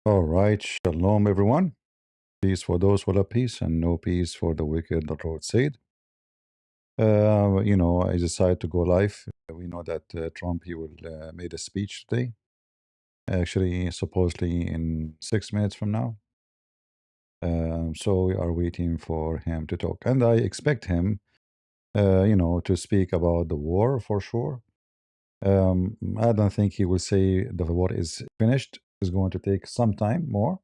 All right, shalom everyone. Peace for those who love peace and no peace for the wicked, the Lord said. I decided to go live. We know that Trump, he will made a speech today, actually, supposedly in 6 minutes from now. So we are waiting for him to talk. And I expect him, to speak about the war for sure. I don't think he will say the war is finished. It's going to take some time more.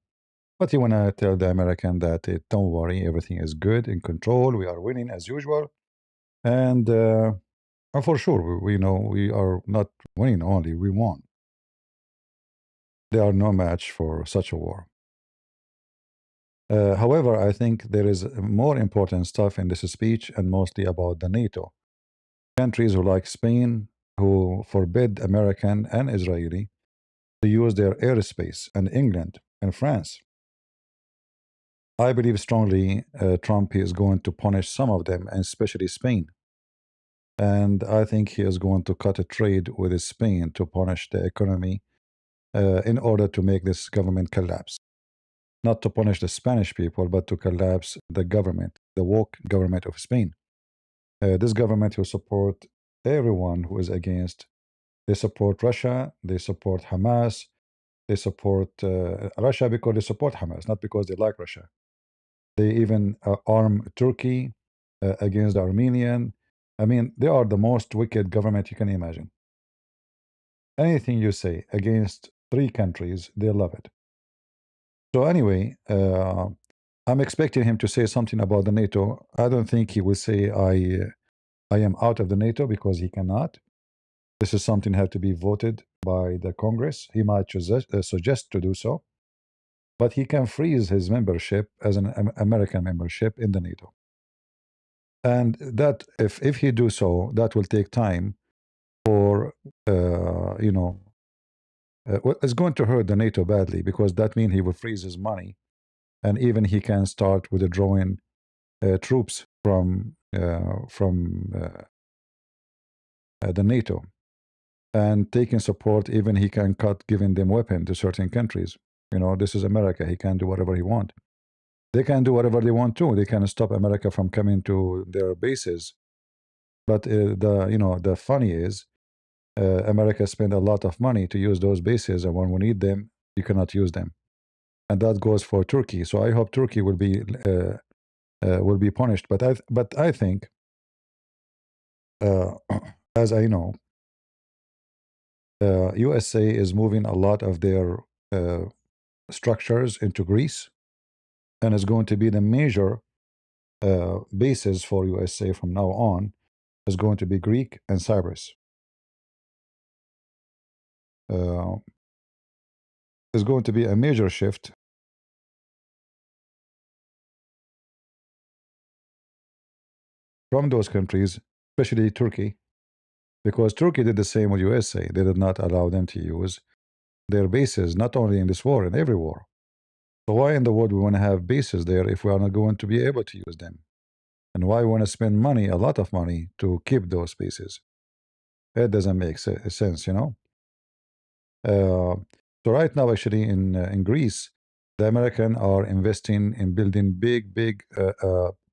But you want to tell the American that don't worry, everything is good, in control, we are winning as usual. And for sure, we know we are not winning only, we won. They are no match for such a war. However, I think there is more important stuff in this speech and mostly about the NATO. Countries who like Spain, who forbid American and Israeli to use their airspace, and England and France. I believe strongly Trump is going to punish some of them, and especially Spain. And I think he is going to cut a trade with Spain to punish the economy in order to make this government collapse. Not to punish the Spanish people, but to collapse the government, the woke government of Spain. This government will support everyone who is against. They support Russia, they support Hamas, they support Russia because they support Hamas, not because they like Russia. They even arm Turkey against the Armenian. I mean, they are the most wicked government you can imagine. Anything you say against three countries, they love it. So anyway, I'm expecting him to say something about the NATO. I don't think he will say I am out of the NATO because he cannot. This is something that have to be voted by the Congress. He might suggest to do so, but he can freeze his membership as an American membership in the NATO. And that if he do so, that will take time for you know well, it's going to hurt the NATO badly because that means he will freeze his money, and even he can start withdrawing troops from the NATO and taking support. Even he can cut giving them weapon to certain countries. This is America. He can do whatever he want. They can do whatever they want too. They can stop America from coming to their bases. But the funny is, America spend a lot of money to use those bases, and when we need them, you cannot use them. And that goes for Turkey. So I hope Turkey will be punished. But I think, uh, as I know, USA is moving a lot of their uh, structures into Greece, and is going to be the major bases for USA from now on. Is going to be Greek and Cyprus. Uh, is going to be a major shift from those countries, especially Turkey, because Turkey did the same with USA. They did not allow them to use their bases, not only in this war, in every war. So why in the world we want to have bases there if we are not going to be able to use them? And why we want to spend money, a lot of money, to keep those bases? It doesn't make sense. Uh, so right now, actually, in Greece, the American are investing in building big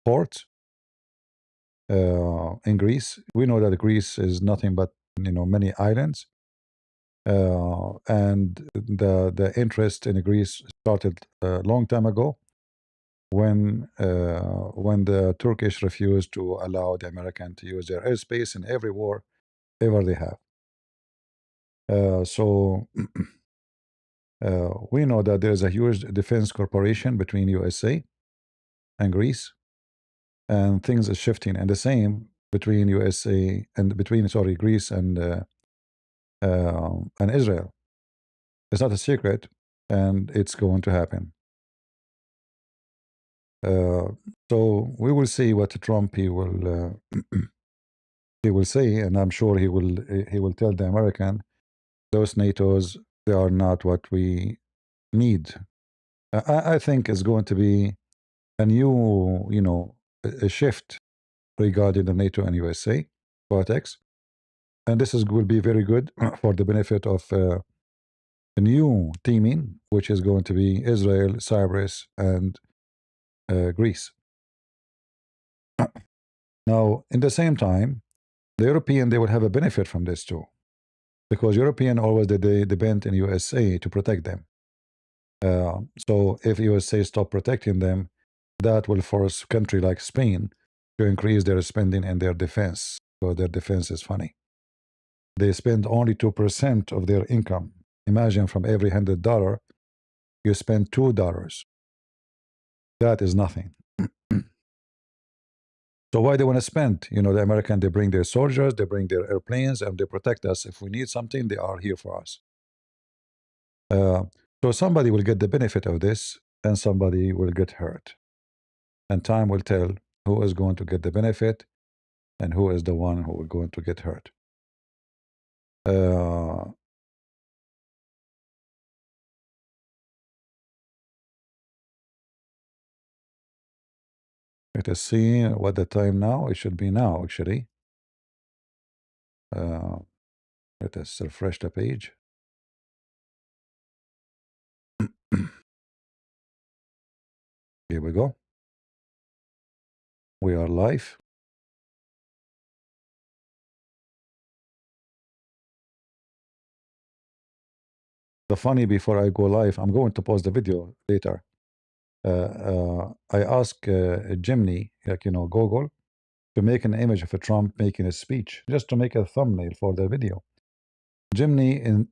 ports in Greece. We know that Greece is nothing but many islands, and the interest in Greece started a long time ago when the Turkish refused to allow the American to use their airspace in every war ever they have. So we know that there is a huge defense corporation between USA and Greece, and things are shifting, and the same between USA and between Greece and Israel. It's not a secret, and it's going to happen. Uh, so we will see what Trump he will say, and I'm sure he will tell the American those NATOs, they are not what we need. I think it's going to be a new a shift regarding the NATO and USA politics, and this will be very good for the benefit of a new teaming, which is going to be Israel, Cyprus, and Greece. Now, in the same time, the European, they will have a benefit from this too, because European always they depend on USA to protect them. So if USA stop protecting them, that will force country like Spain to increase their spending and their defense, because their defense is funny. They spend only 2% of their income. Imagine from every $100, you spend $2. That is nothing. So why they want to spend? You know, the American, they bring their soldiers, they bring their airplanes, and they protect us. If we need something, they are here for us. So somebody will get the benefit of this, and somebody will get hurt. And time will tell who is going to get the benefit and who is the one who is going to get hurt. Let us see what the time now. It should be now, actually. Let us refresh the page. Here we go. We are live. The funny, before I go live, I'm going to post the video later. I asked Gemini, like, you know, Google, to make an image of a Trump making a speech, just to make a thumbnail for the video. Gemini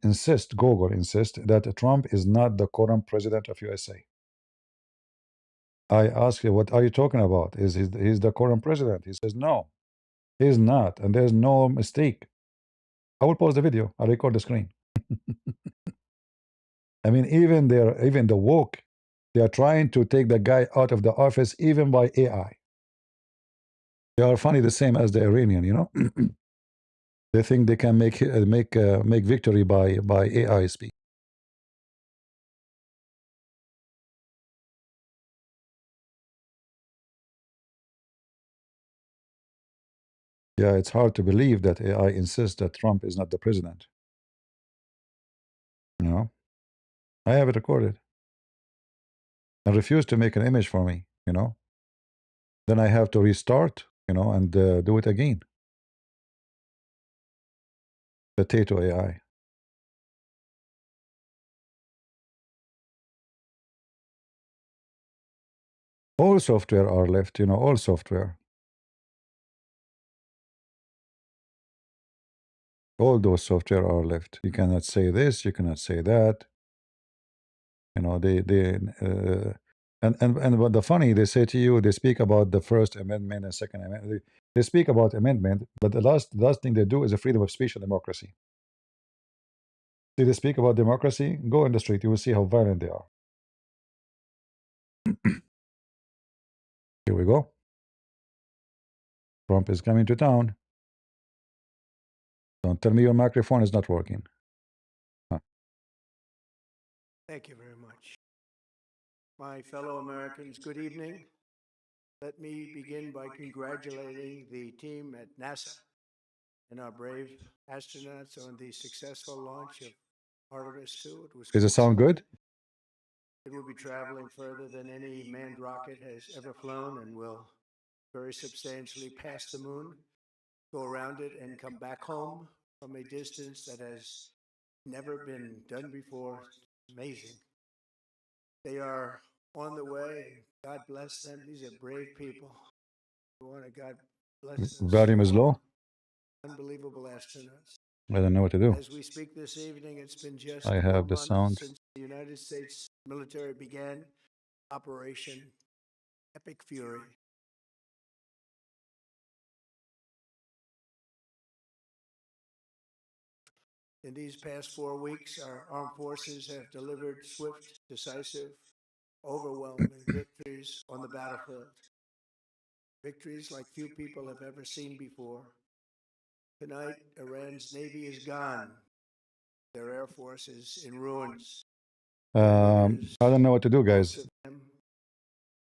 Google insists that Trump is not the current president of USA. I asked you, what are you talking about? He's the current president? He says, no, he's not, and there's no mistake. I will pause the video. I'll record the screen. I mean, even the woke, they are trying to take the guy out of the office, even by AI. They are funny, the same as the Iranian, you know. They think they can make victory by AI speak. Yeah, it's hard to believe that AI insists that Trump is not the president. You know, I have it recorded and refuse to make an image for me. You know, then I have to restart. You know, and do it again. Potato AI. All software are left. You know, all software. All those software are left. You cannot say this. You cannot say that. You know, and what the funny, they say to you, they speak about the First Amendment and Second Amendment. They speak about amendment, but the last thing they do is a freedom of speech and democracy. See, they speak about democracy. Go in the street, you will see how violent they are. Here we go. Trump is coming to town. Don't tell me your microphone is not working. Huh. Thank you very much. My fellow Americans, good evening. Let me begin by congratulating the team at NASA and our brave astronauts on the successful launch of Artemis 2. Does it sound good? It will be traveling further than any manned rocket has ever flown and will very substantially pass the moon, go around it, and come back home from a distance that has never been done before. It's amazing. They are on the way. God bless them. These are brave people. We want to God bless them. Volume is low. Unbelievable astronauts. I don't know what to do. As we speak this evening, it's been just I have the sound. since the United States military began Operation Epic Fury. In these past 4 weeks, our armed forces have delivered swift, decisive, overwhelming victories on the battlefield. Victories like few people have ever seen before. Tonight, Iran's Navy is gone. Their Air Force is in ruins. I don't know what to do, guys. Most of them,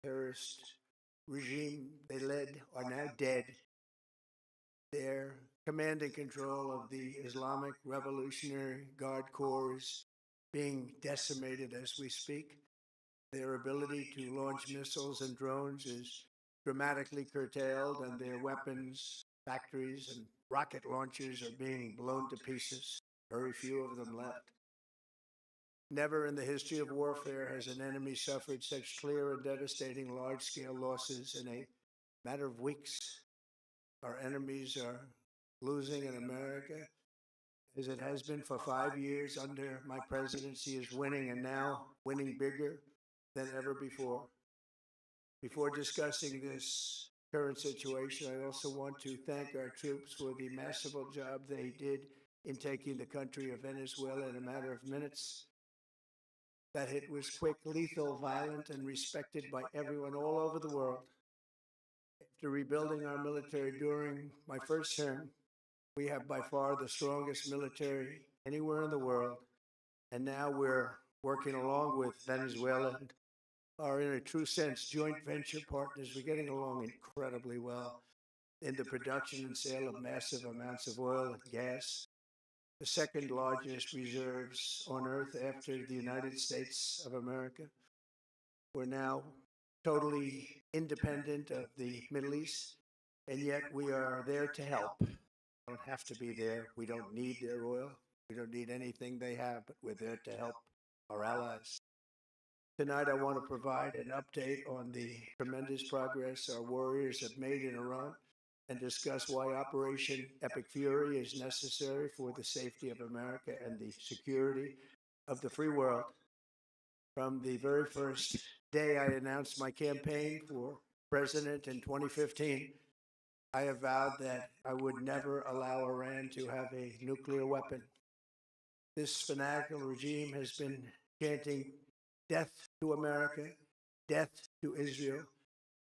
terrorist regime they led, are now dead. Their command and control of the Islamic Revolutionary Guard Corps being decimated as we speak. Their ability to launch missiles and drones is dramatically curtailed, and their weapons, factories, and rocket launchers are being blown to pieces. Very few of them left. Never in the history of warfare has an enemy suffered such clear and devastating large scale losses in a matter of weeks. Our enemies are losing, and America, as it has been for 5 years under my presidency, is winning, and now winning bigger than ever before. Before discussing this current situation, I also want to thank our troops for the masterful job they did in taking the country of Venezuela in a matter of minutes. That hit was quick, lethal, violent, and respected by everyone all over the world. After rebuilding our military during my first term, we have by far the strongest military anywhere in the world. And now we're working along with Venezuela and are, in a true sense, joint venture partners. We're getting along incredibly well in the production and sale of massive amounts of oil and gas, the second largest reserves on earth after the United States of America. We're now totally independent of the Middle East, and yet we are there to help. We don't have to be there. We don't need their oil. We don't need anything they have, but we're there to help our allies. Tonight, I want to provide an update on the tremendous progress our warriors have made in Iran and discuss why Operation Epic Fury is necessary for the safety of America and the security of the free world. From the very first day I announced my campaign for president in 2015, I have vowed that I would never allow Iran to have a nuclear weapon. This fanatical regime has been chanting death to America, death to Israel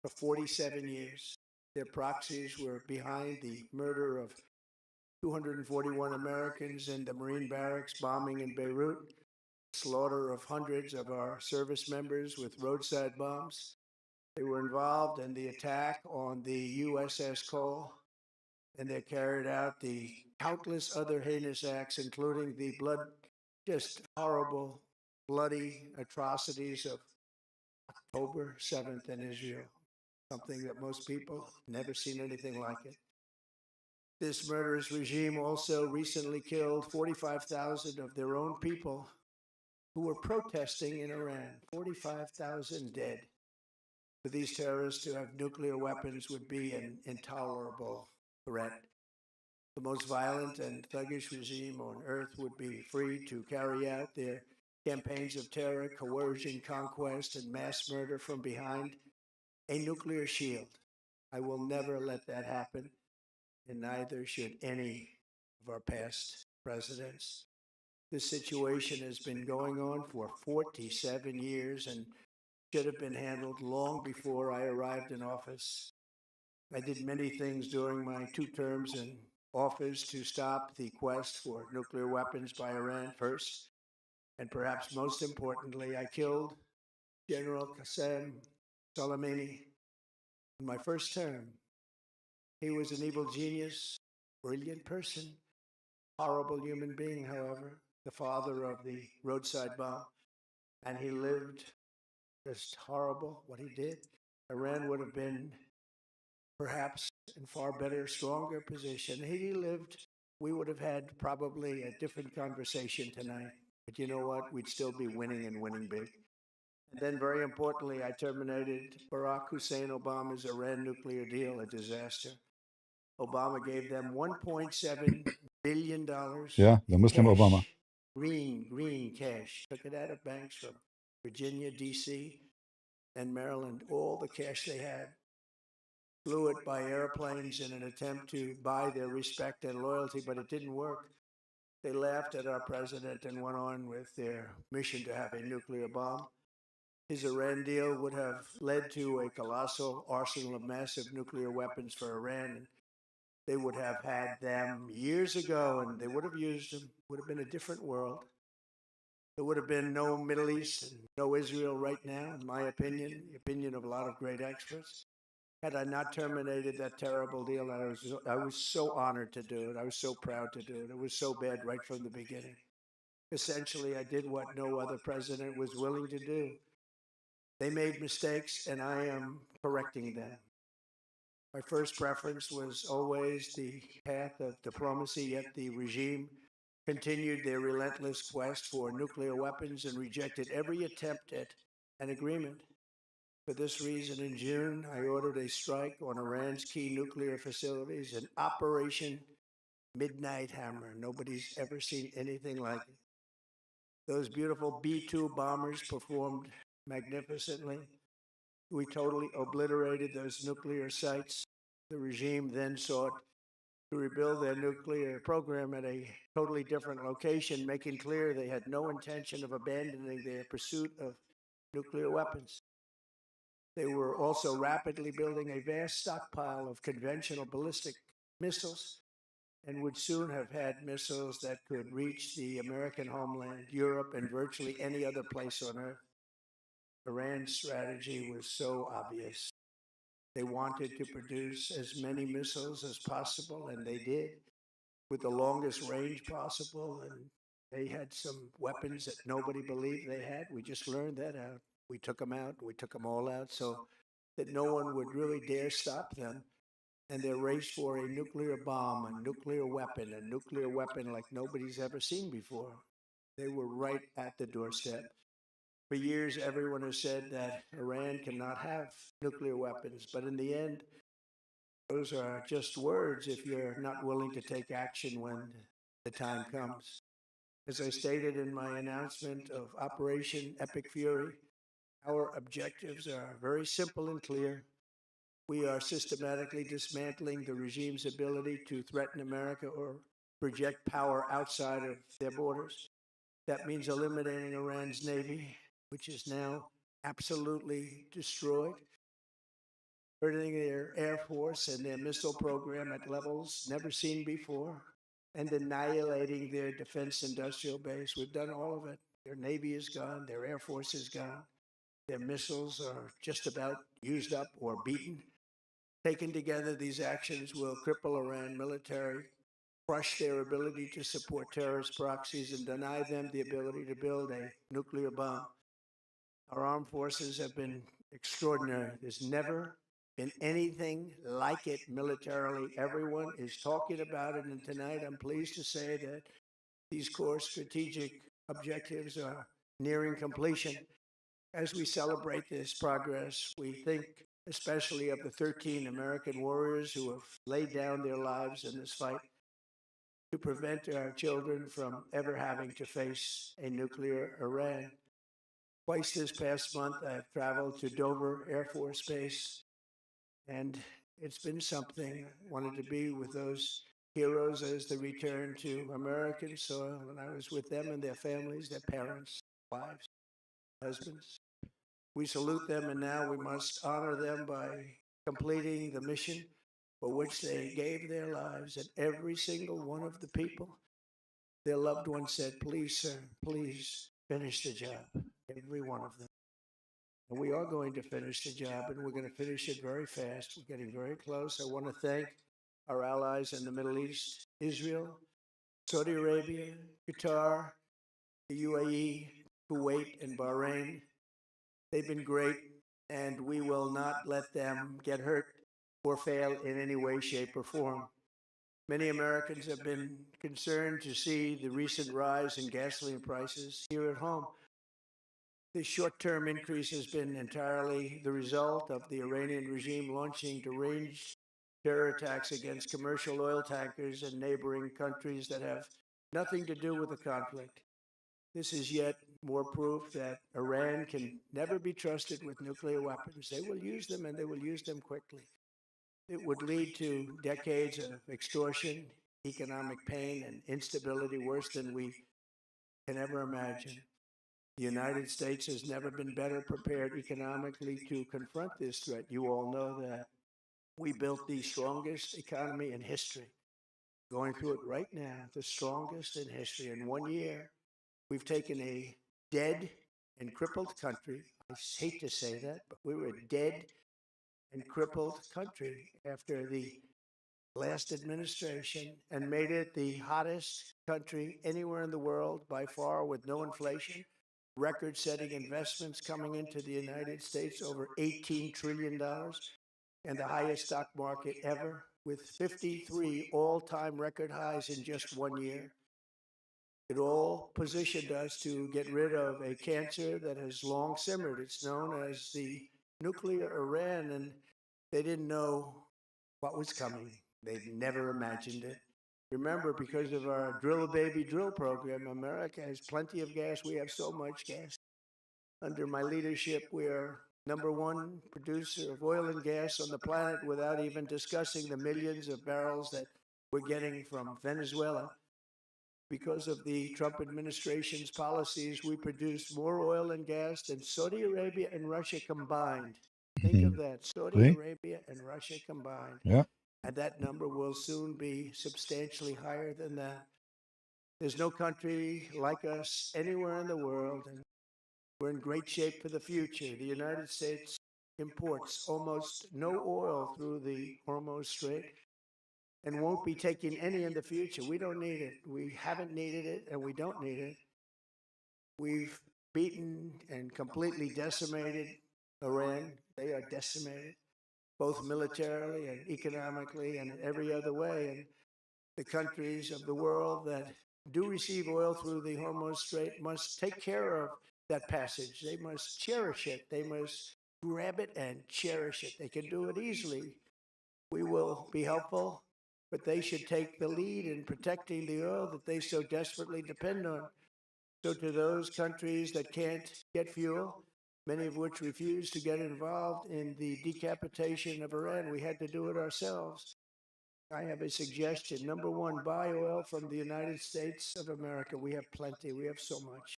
for 47 years. Their proxies were behind the murder of 241 Americans in the Marine barracks bombing in Beirut, slaughter of hundreds of our service members with roadside bombs. They were involved in the attack on the USS Cole, and they carried out the countless other heinous acts, including the just horrible, bloody atrocities of October 7th in Israel, something that most people never seen anything like it. This murderous regime also recently killed 45,000 of their own people who were protesting in Iran. 45,000 dead. For these terrorists to have nuclear weapons would be an intolerable threat. The most violent and thuggish regime on earth would be free to carry out their campaigns of terror, coercion, conquest, and mass murder from behind a nuclear shield. I will never let that happen, and neither should any of our past presidents. This situation has been going on for 47 years and should have been handled long before I arrived in office. I did many things during my 2 terms in office to stop the quest for nuclear weapons by Iran first, and perhaps most importantly, I killed General Qasem Soleimani in my first term. He was an evil genius, brilliant person, horrible human being, however, the father of the roadside bomb, and he lived just horrible what he did. Iran would have been perhaps in far better, stronger position. Had he lived, we would have had probably a different conversation tonight. But you know what? We'd still be winning and winning big. And then, very importantly, I terminated Barack Hussein Obama's Iran nuclear deal, a disaster. Obama gave them $1.7 billion Yeah, the in Muslim Obama. cash, green cash. Took it out of banks from Virginia, D.C., and Maryland, all the cash they had. Flew it by airplanes in an attempt to buy their respect and loyalty, but it didn't work. They laughed at our president and went on with their mission to have a nuclear bomb. His Iran deal would have led to a colossal arsenal of massive nuclear weapons for Iran. And they would have had them years ago, and they would have used them. It would have been a different world. There would have been no Middle East and no Israel right now, in my opinion, the opinion of a lot of great experts. Had I not terminated that terrible deal, I was so honored to do it. I was so proud to do it. It was so bad right from the beginning. Essentially, I did what no other president was willing to do. They made mistakes, and I am correcting them. My first preference was always the path of diplomacy, yet the regime continued their relentless quest for nuclear weapons and rejected every attempt at an agreement. For this reason, in June, I ordered a strike on Iran's key nuclear facilities, an Operation Midnight Hammer. Nobody's ever seen anything like it. Those beautiful B-2 bombers performed magnificently. We totally obliterated those nuclear sites. The regime then sought to rebuild their nuclear program at a totally different location, making clear they had no intention of abandoning their pursuit of nuclear weapons. They were also rapidly building a vast stockpile of conventional ballistic missiles and would soon have had missiles that could reach the American homeland, Europe, and virtually any other place on Earth. Iran's strategy was so obvious. They wanted to produce as many missiles as possible, and they did, with the longest range possible. And they had some weapons that nobody believed they had. We just learned that out. We took them out. We took them all out so that no one would really dare stop them. And their race for a nuclear bomb, a nuclear weapon like nobody's ever seen before. They were right at the doorstep. For years, everyone has said that Iran cannot have nuclear weapons, but in the end, those are just words if you're not willing to take action when the time comes. As I stated in my announcement of Operation Epic Fury, our objectives are very simple and clear. We are systematically dismantling the regime's ability to threaten America or project power outside of their borders. That means eliminating Iran's navy, which is now absolutely destroyed, hurting their air force and their missile program at levels never seen before, and annihilating their defense industrial base. We've done all of it. Their navy is gone, their air force is gone, their missiles are just about used up or beaten. Taken together, these actions will cripple Iran military, crush their ability to support terrorist proxies, and deny them the ability to build a nuclear bomb. Our armed forces have been extraordinary. There's never been anything like it militarily. Everyone is talking about it, and tonight I'm pleased to say that these core strategic objectives are nearing completion. As we celebrate this progress, we think especially of the 13 American warriors who have laid down their lives in this fight to prevent our children from ever having to face a nuclear Iran. Twice this past month, I've traveled to Dover Air Force Base, and it's been something. I wanted to be with those heroes as they return to American soil, and I was with them and their families, their parents, wives, husbands. We salute them, and now we must honor them by completing the mission for which they gave their lives. And every single one of the people, their loved ones said, "Please, sir, please finish the job." Every one of them. And we are going to finish the job, and we're going to finish it very fast. We're getting very close. I want to thank our allies in the Middle East, Israel, Saudi Arabia, Qatar, the UAE, Kuwait, and Bahrain. They've been great, and we will not let them get hurt or fail in any way, shape, or form. Many Americans have been concerned to see the recent rise in gasoline prices here at home. The short-term increase has been entirely the result of the Iranian regime launching deranged terror attacks against commercial oil tankers in neighboring countries that have nothing to do with the conflict. This is yet more proof that Iran can never be trusted with nuclear weapons. They will use them, and they will use them quickly. It would lead to decades of extortion, economic pain, and instability worse than we can ever imagine. The United States has never been better prepared economically to confront this threat. You all know that. We built the strongest economy in history. Going through it right now, the strongest in history. In 1 year, we've taken a dead and crippled country. I hate to say that, but we were a dead and crippled country after the last administration and made it the hottest country anywhere in the world by far with no inflation, record setting investments coming into the United States over $18 trillion, and the highest stock market ever with 53 all time record highs in just 1 year. It all positioned us to get rid of a cancer that has long simmered. It's known as the nuclear Iran, and they didn't know what was coming. They've never imagined it. Remember, because of our drill baby drill program, America has plenty of gas. We have so much gas. Under my leadership, we are number one producer of oil and gas on the planet without even discussing the millions of barrels that we're getting from Venezuela. Because of the Trump administration's policies, we produce more oil and gas than Saudi Arabia and Russia combined. Think of that, Saudi See? Arabia and Russia combined. Yeah. And that number will soon be substantially higher than that. There's no country like us anywhere in the world, and we're in great shape for the future. The United States imports almost no oil through the Hormuz Strait and won't be taking any in the future. We don't need it. We haven't needed it, and we don't need it. We've beaten and completely decimated Iran. They are decimated, both militarily and economically and in every other way. And the countries of the world that do receive oil through the Hormuz Strait must take care of that passage. They must cherish it. They must grab it and cherish it. They can do it easily. We will be helpful, but they should take the lead in protecting the oil that they so desperately depend on. So to those countries that can't get fuel, many of which refuse to get involved in the decapitation of Iran, we had to do it ourselves. I have a suggestion. Number one, buy oil from the United States of America. We have plenty. We have so much.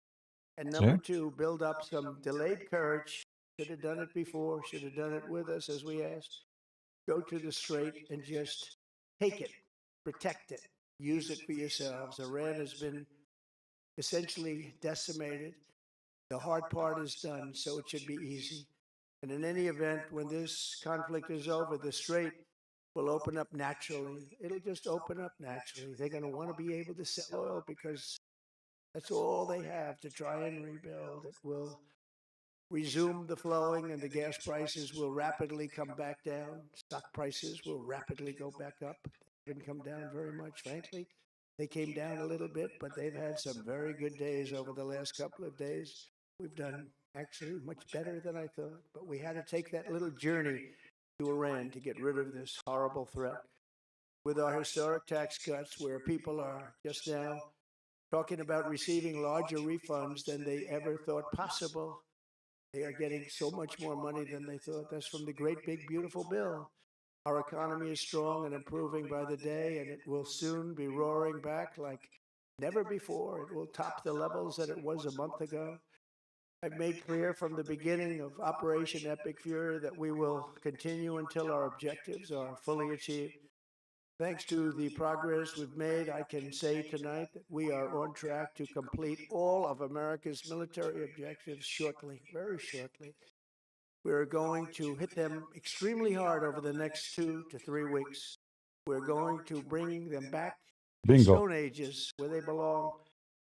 And number See? two, build up some delayed courage. Should have done it before. Should have done it with us, as we asked. Go to the strait and just take it, protect it, use it for yourselves. Iran has been essentially decimated. The hard part is done, so it should be easy. And in any event, when this conflict is over, the strait will open up naturally. It'll just open up naturally. They're going to want to be able to sell oil because that's all they have to try and rebuild. It will resume the flowing, and the gas prices will rapidly come back down. Stock prices will rapidly go back up. They haven't come down very much, frankly. They came down a little bit, but they've had some very good days over the last couple of days. We've done actually much better than I thought, but we had to take that little journey to Iran to get rid of this horrible threat. With our historic tax cuts, where people are just now talking about receiving larger refunds than they ever thought possible, they are getting so much more money than they thought. That's from the great big beautiful bill. Our economy is strong and improving by the day, and it will soon be roaring back like never before. It will top the levels that it was a month ago. I've made clear from the beginning of Operation Epic Fury that we will continue until our objectives are fully achieved. Thanks to the progress we've made, I can say tonight that we are on track to complete all of America's military objectives shortly, very shortly. We're going to hit them extremely hard over the next 2 to 3 weeks. We're going to bring them back to the Bingo. Stone Ages where they belong.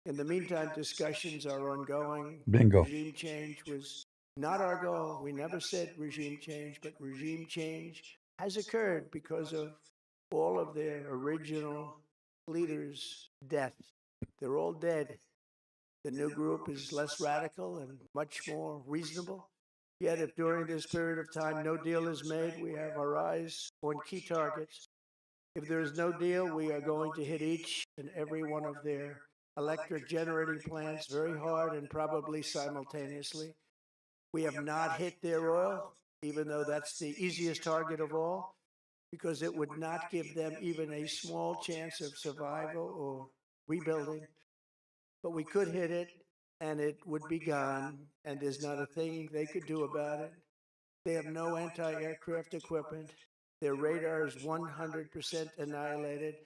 In the meantime, discussions are ongoing. Bingo. Regime change was not our goal. We never said regime change, but regime change has occurred because of all of their original leaders' death. They're all dead. The new group is less radical and much more reasonable. Yet, if during this period of time no deal is made, we have our eyes on key targets. If there is no deal, we are going to hit each and every one of their electric generating plants very hard and probably simultaneously. We have not hit their oil, even though that's the easiest target of all, because it would not give them even a small chance of survival or rebuilding. But we could hit it, and it would be gone, and there's not a thing they could do about it. They have no anti-aircraft equipment. Their radar is 100% annihilated.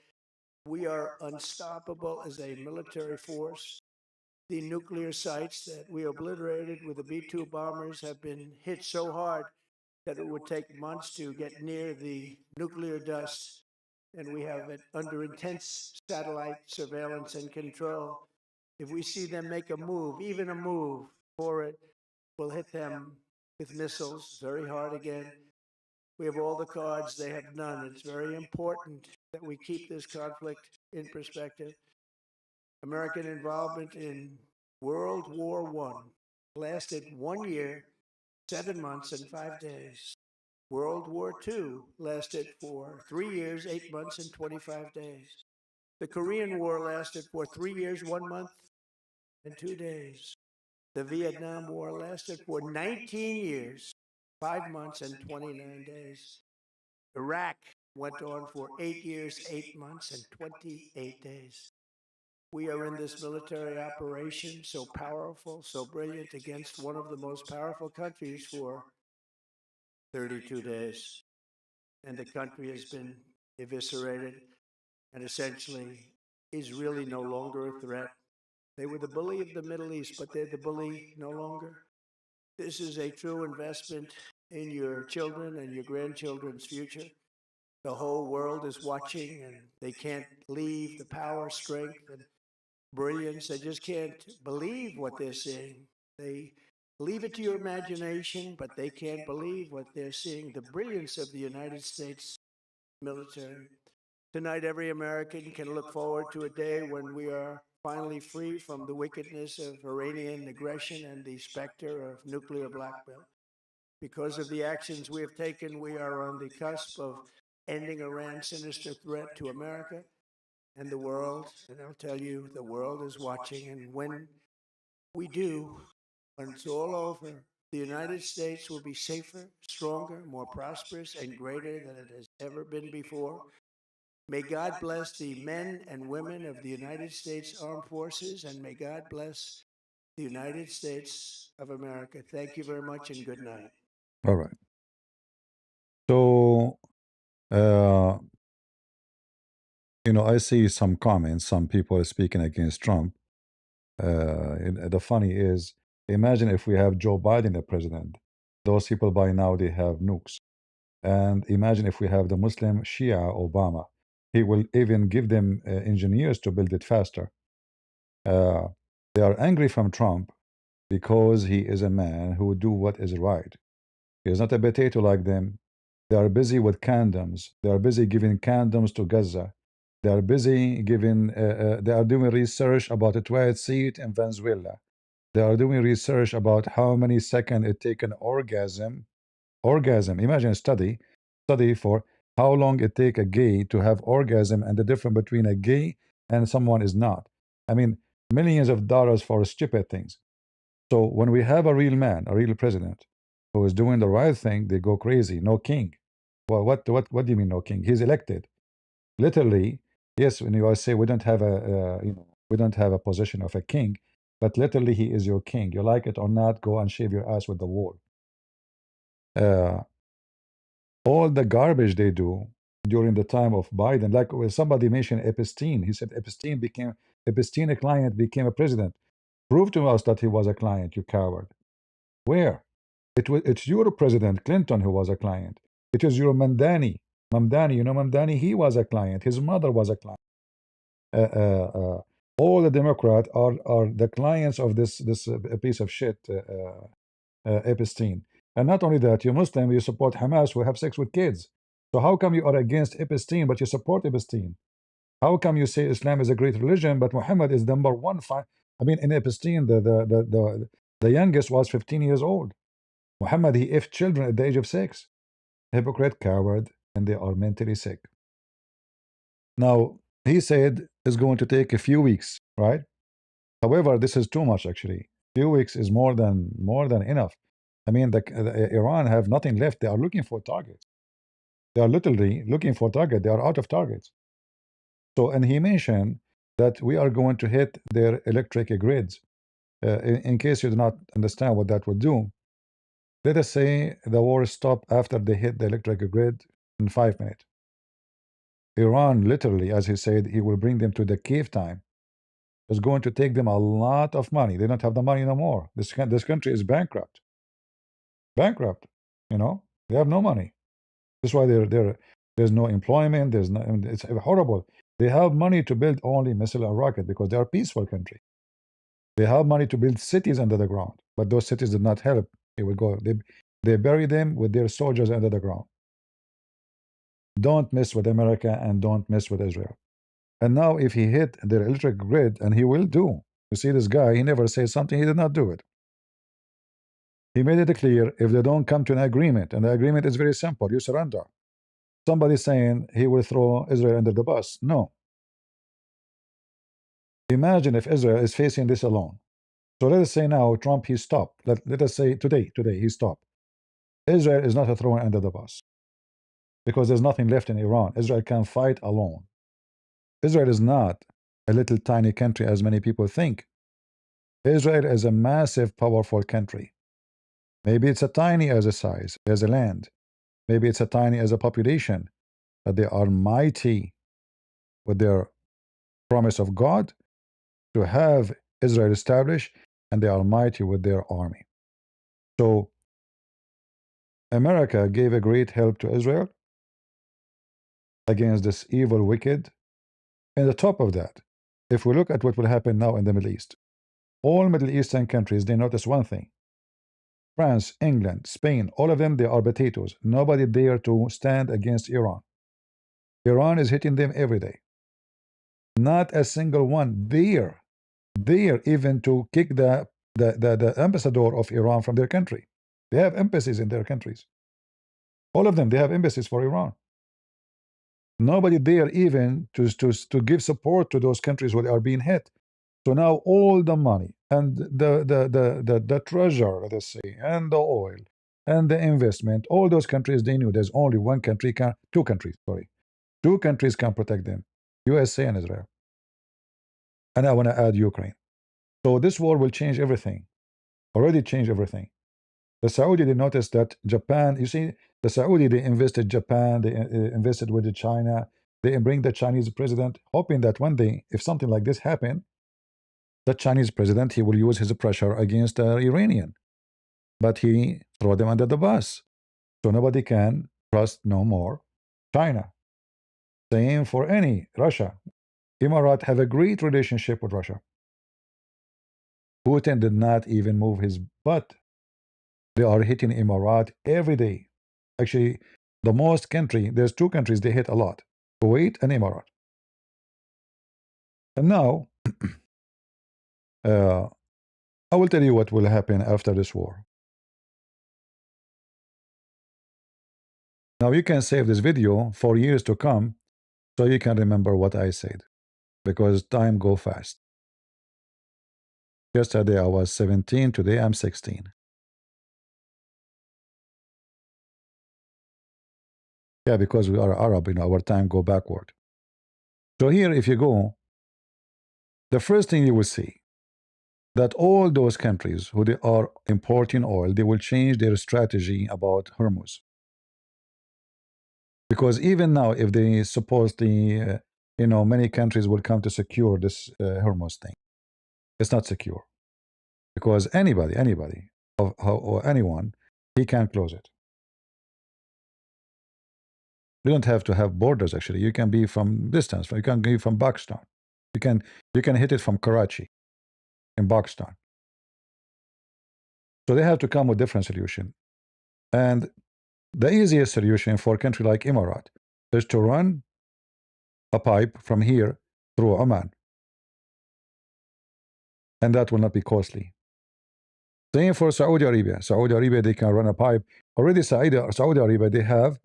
We are unstoppable as a military force. The nuclear sites that we obliterated with the B-2 bombers have been hit so hard that it would take months to get near the nuclear dust. and we have it under intense satellite surveillance and control. If we see them make a move, even a move for it, we'll hit them with missiles very hard again. We have all the cards, they have none. It's very important that we keep this conflict in perspective. American involvement in World War I lasted 1 year, 7 months, and 5 days. World War II lasted for 3 years, 8 months, and 25 days. The Korean War lasted for 3 years, 1 month, and 2 days. The Vietnam War lasted for 19 years, 5 months, and 29 days. Iraq went on for 8 years, 8 months, and 28 days. We are in this military operation so powerful, so brilliant against one of the most powerful countries for 32 days. And the country has been eviscerated and essentially is really no longer a threat. They were the bully of the Middle East, but they're the bully no longer. This is a true investment in your children and your grandchildren's future. The whole world is watching, and they can't leave the power, strength, and brilliance. They just can't believe what they're seeing. They leave it to your imagination, but they can't believe what they're seeing. The brilliance of the United States military. Tonight, every American can look forward to a day when we are finally free from the wickedness of Iranian aggression and the specter of nuclear blackmail. Because of the actions we have taken, we are on the cusp of ending Iran's sinister threat to America and the world. And I'll tell you, the world is watching. And when we do, when it's all over, the United States will be safer, stronger, more prosperous, and greater than it has ever been before. May God bless the men and women of the United States Armed Forces, and may God bless the United States of America. Thank you very much, and good night. All right. So, uh, I see some comments, some people speaking against Trump. The funny is, imagine if we have Joe Biden a president. Those people by now they have nukes. And imagine if we have the Muslim Shia Obama. He will even give them engineers to build it faster. Uh, they are angry from Trump because he is a man who would do what is right. He is not a potato like them. They are busy with condoms. They are busy giving condoms to Gaza. They are busy giving. They are doing research about a toilet seat in Venezuela. They are doing research about how many seconds it takes an orgasm. Orgasm. Imagine a study for how long it take a gay to have orgasm and the difference between a gay and someone is not. I mean, millions of dollars for stupid things. So when we have a real man, a real president, who is doing the right thing, they go crazy. No king. Well, what do you mean no king? He's elected. Literally, yes. When you say we don't have we don't have a position of a king, but literally he is your king. You like it or not, go and shave your ass with the wall. Uh, all the garbage they do during the time of Biden, like when somebody mentioned Epstein, he said Epstein a client became a president. Prove to us that he was a client, you coward. Where? It's your president Clinton who was a client. It is your Mamdani. You know Mamdani. He was a client. His mother was a client. Uh, uh, uh, all the Democrats are the clients of this piece of shit, Epstein. And not only that, you're Muslim. You support Hamas who have sex with kids. So how come you are against Epstein but you support Epstein? How come you say Islam is a great religion but Muhammad is number one? I mean, in Epstein, the youngest was 15 years old. Muhammad, he effed children at the age of 6. Hypocrite, coward, and they are mentally sick. Now, he said it's going to take a few weeks, right? However, this is too much actually. Few weeks is more than enough. I mean, Iran have nothing left. They are looking for targets. They are literally looking for target. They are out of targets. So, and he mentioned that we are going to hit their electric grids. In case you do not understand what that would do, let us say the war stop after they hit the electric grid in 5 minutes. Iran, literally, as he said, he will bring them to the cave time. It's going to take them a lot of money. They don't have the money no more. This country is bankrupt. Bankrupt. They have no money. That's why they're There's no employment. There's no. I mean, it's horrible. They have money to build only missile and rocket because they are a peaceful country. They have money to build cities under the ground, but those cities did not help. They will go. They bury them with their soldiers under the ground. Don't mess with America and don't mess with Israel. And now, if he hit their electric grid, and he will do, you see, this guy, he never says something, he did not do it. He made it clear if they don't come to an agreement, and the agreement is very simple, you surrender. Somebody saying he will throw Israel under the bus. No. Imagine if Israel is facing this alone. So let us say now Trump, he stopped. Let us say today he stopped. Israel is not a thrown under the bus because there's nothing left in Iran. Israel can fight alone. Israel is not a little tiny country as many people think. Israel is a massive, powerful country. Maybe it's a tiny as a size, as a land. Maybe it's a tiny as a population, but they are mighty with their promise of God to have Israel established, and they are mighty with their army. So America gave a great help to Israel against this evil, wicked. And the top of that, if we look at what will happen now in the Middle East, all Middle Eastern countries, they notice one thing. France, England, Spain, all of them, they are potatoes. Nobody dare to stand against Iran. Iran is hitting them every day. Not a single one dare even to kick the ambassador of Iran from their country. They have embassies in their countries. All of them, they have embassies for Iran. Nobody there even to give support to those countries where they are being hit. So now all the money and the treasure, let us say, and the oil and the investment, all those countries, they knew there's only one country two countries can protect them, USA and Israel. And I want to add Ukraine. So this war will change everything. Already changed everything. The Saudi, they noticed that Japan, you see, the Saudi, they invested Japan, they invested with the China, they bring the Chinese president, hoping that one day, if something like this happen, the Chinese president, he will use his pressure against the Iranian. But he throw them under the bus. So nobody can trust no more China. Same for any Russia. Emirat have a great relationship with Russia. Putin did not even move his butt. They are hitting Emirat every day. Actually, the most country, there's two countries they hit a lot, Kuwait and Emirat. And now, I will tell you what will happen after this war. Now you can save this video for years to come so you can remember what I said, because time go fast. Yesterday I was 17, today I'm 16. Yeah, because we are Arab, our time go backward. So here, if you go, the first thing you will see that all those countries who they are importing oil, they will change their strategy about Hormuz. Because even now, if they supposedly, many countries will come to secure this Hormuz thing, it's not secure. Because anybody, or anyone, he can close it. You don't have to have borders, actually. You can be from distance. You can be from Pakistan. You can hit it from Karachi in Pakistan. So they have to come with different solution. And the easiest solution for a country like Emirat is to run a pipe from here through Oman. And that will not be costly. Same for Saudi Arabia. Saudi Arabia, they can run a pipe. Already Saudi Arabia, they have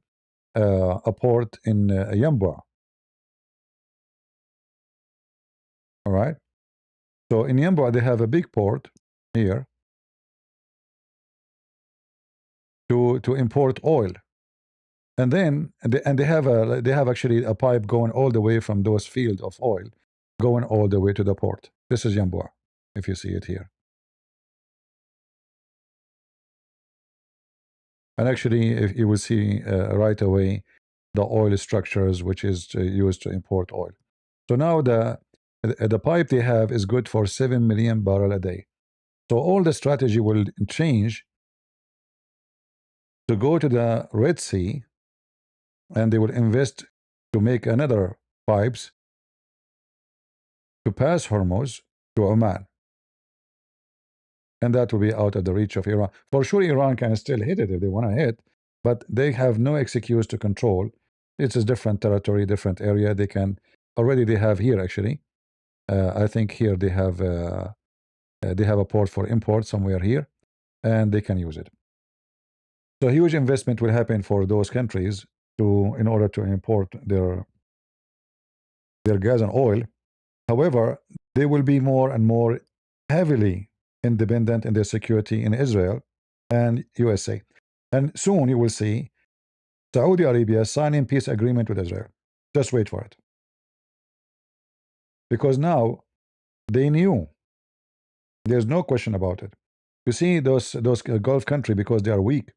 a port in Yanbu. All right. So in Yanbu, they have a big port here to import oil. And then they have actually a pipe going all the way from those fields of oil, going all the way to the port. This is Yanbu, if you see it here. And actually, if you will see right away the oil structures which is used to import oil. So now the pipe they have is good for 7 million barrels a day. So all the strategy will change to go to the Red Sea and they will invest to make another pipes to pass Hormuz to Oman, and that will be out of the reach of Iran. For sure, Iran can still hit it if they want to hit, but they have no excuse to control. It's a different territory, different area. They can already they have here actually. I think here they have a port for import somewhere here, and they can use it. So huge investment will happen for those countries to in order to import their gas and oil. However, they will be more and more heavily independent in their security in Israel and USA. And soon you will see Saudi Arabia signing peace agreement with Israel. Just wait for it. Because now they knew. There's no question about it. You see those Gulf countries, because they are weak,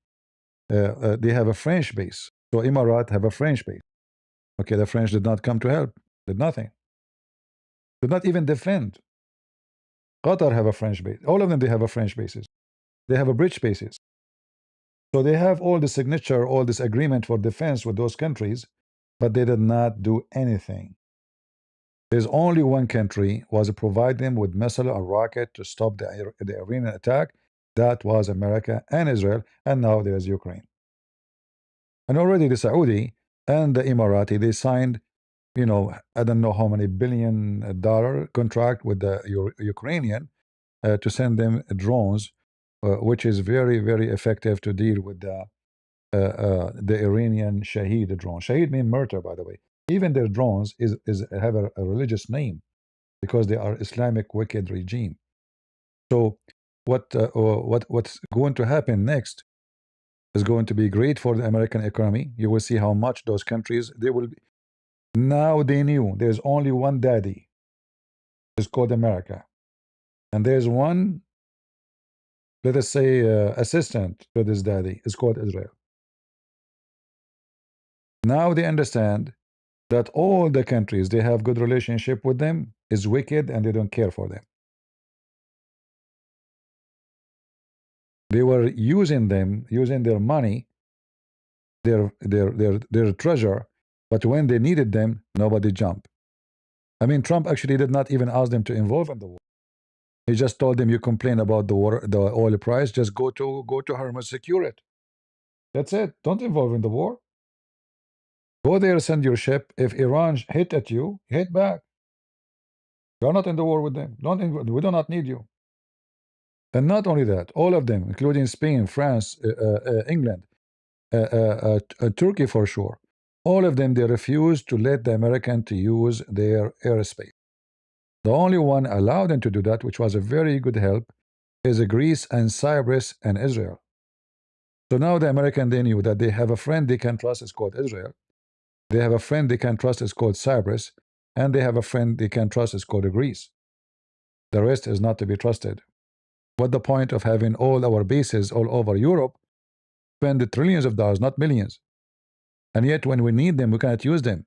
they have a French base. So Emirat have a French base. Okay, the French did not come to help. Did nothing. Did not even defend. Qatar have a French base. All of them, they have a French bases. They have a British bases. So they have all the signature, all this agreement for defense with those countries, but they did not do anything. There's only one country was to provide them with missile or rocket to stop the Iranian attack. That was America and Israel, and now there's Ukraine. And already the Saudi and the Emirati, they signed, I don't know how many $billion contract with the Ukrainian to send them drones, which is very, very effective to deal with the Iranian Shaheed drone. Shaheed means murder, by the way. Even their drones have a religious name because they are Islamic wicked regime. So what's going to happen next is going to be great for the American economy. You will see how much those countries they will be. Now they knew there's only one daddy. It's called America, and there's one, let us say, assistant to this daddy. It's called Israel. Now they understand that all the countries they have good relationship with them is wicked and they don't care for them. They were using them, using their money, their treasure, but when they needed them, nobody jumped. I mean, Trump actually did not even ask them to involve in the war. He just told them, you complain about the water, the oil price, just go to Hormuz, secure it. That's it. Don't involve in the war. Go there, send your ship. If Iran hit at you, hit back. You're not in the war with them. We do not need you. And not only that, all of them, including Spain, France, England, Turkey for sure, all of them, they refused to let the American to use their airspace. The only one allowed them to do that, which was a very good help, is Greece and Cyprus and Israel. So now the American, they knew that they have a friend they can trust, it's called Israel. They have a friend they can trust, it's called Cyprus. And they have a friend they can trust, it's called Greece. The rest is not to be trusted. What the point of having all our bases all over Europe, spend trillions of dollars, not millions, and yet when we need them, we cannot use them.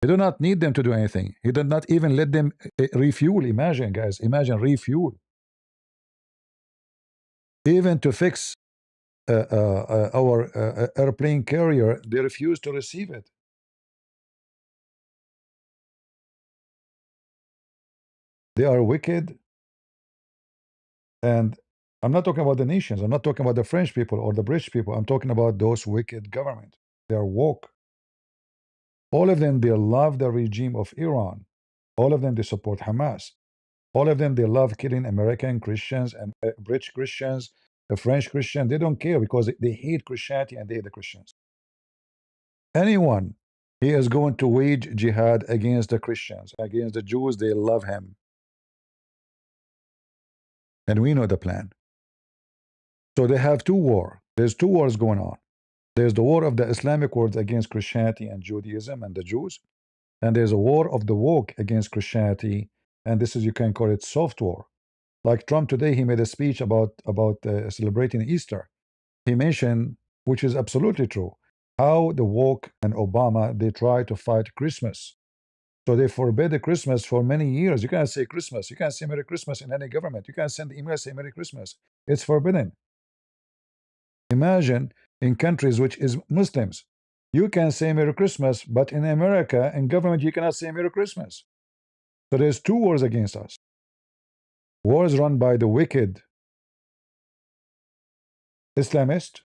He do not need them to do anything. He did not even let them refuel. Imagine, guys, imagine refuel. Even to fix our airplane carrier, they refuse to receive it. They are wicked. And I'm not talking about the nations. I'm not talking about the French people or the British people. I'm talking about those wicked governments. They are woke. All of them, they love the regime of Iran. All of them, they support Hamas. All of them, they love killing American Christians and British Christians, French Christians. They don't care because they hate Christianity and they hate the Christians. Anyone, he is going to wage jihad against the Christians, against the Jews, they love him. And we know the plan. So they have two wars. There's two wars going on. There's the war of the Islamic world against Christianity and Judaism and the Jews. And there's a war of the woke against Christianity. And this is, you can call it soft war. Like Trump today, he made a speech about celebrating Easter. He mentioned, which is absolutely true, how the woke and Obama, they try to fight Christmas. So they forbid the Christmas for many years. You can't say Christmas. You can't say Merry Christmas in any government. You can't send emails say Merry Christmas. It's forbidden. Imagine in countries which is Muslims. You can say Merry Christmas, but in America, in government, you cannot say Merry Christmas. So there's two wars against us. Wars run by the wicked Islamist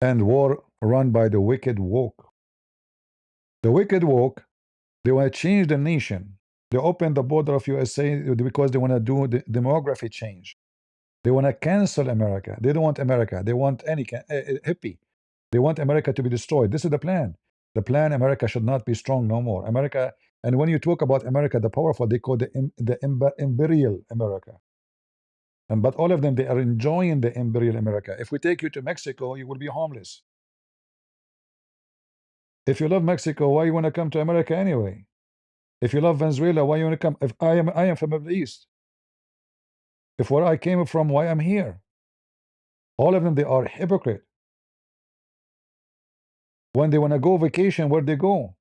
and war run by the wicked woke. The wicked woke, they want to change the nation. They open the border of USA because they want to do the demography change. They want to cancel America. They don't want America. They want any hippie. They want America to be destroyed. This is the plan. The plan: America should not be strong no more. America, and when you talk about America, the powerful, they call the imperial America. And but all of them, they are enjoying the imperial America. If we take you to Mexico, you will be homeless. If you love Mexico, why you want to come to America anyway? If you love Venezuela, why you want to come? If I am from the Middle East. If where I came from, why I'm here? All of them, they are hypocrite. When they want to go vacation, where they go?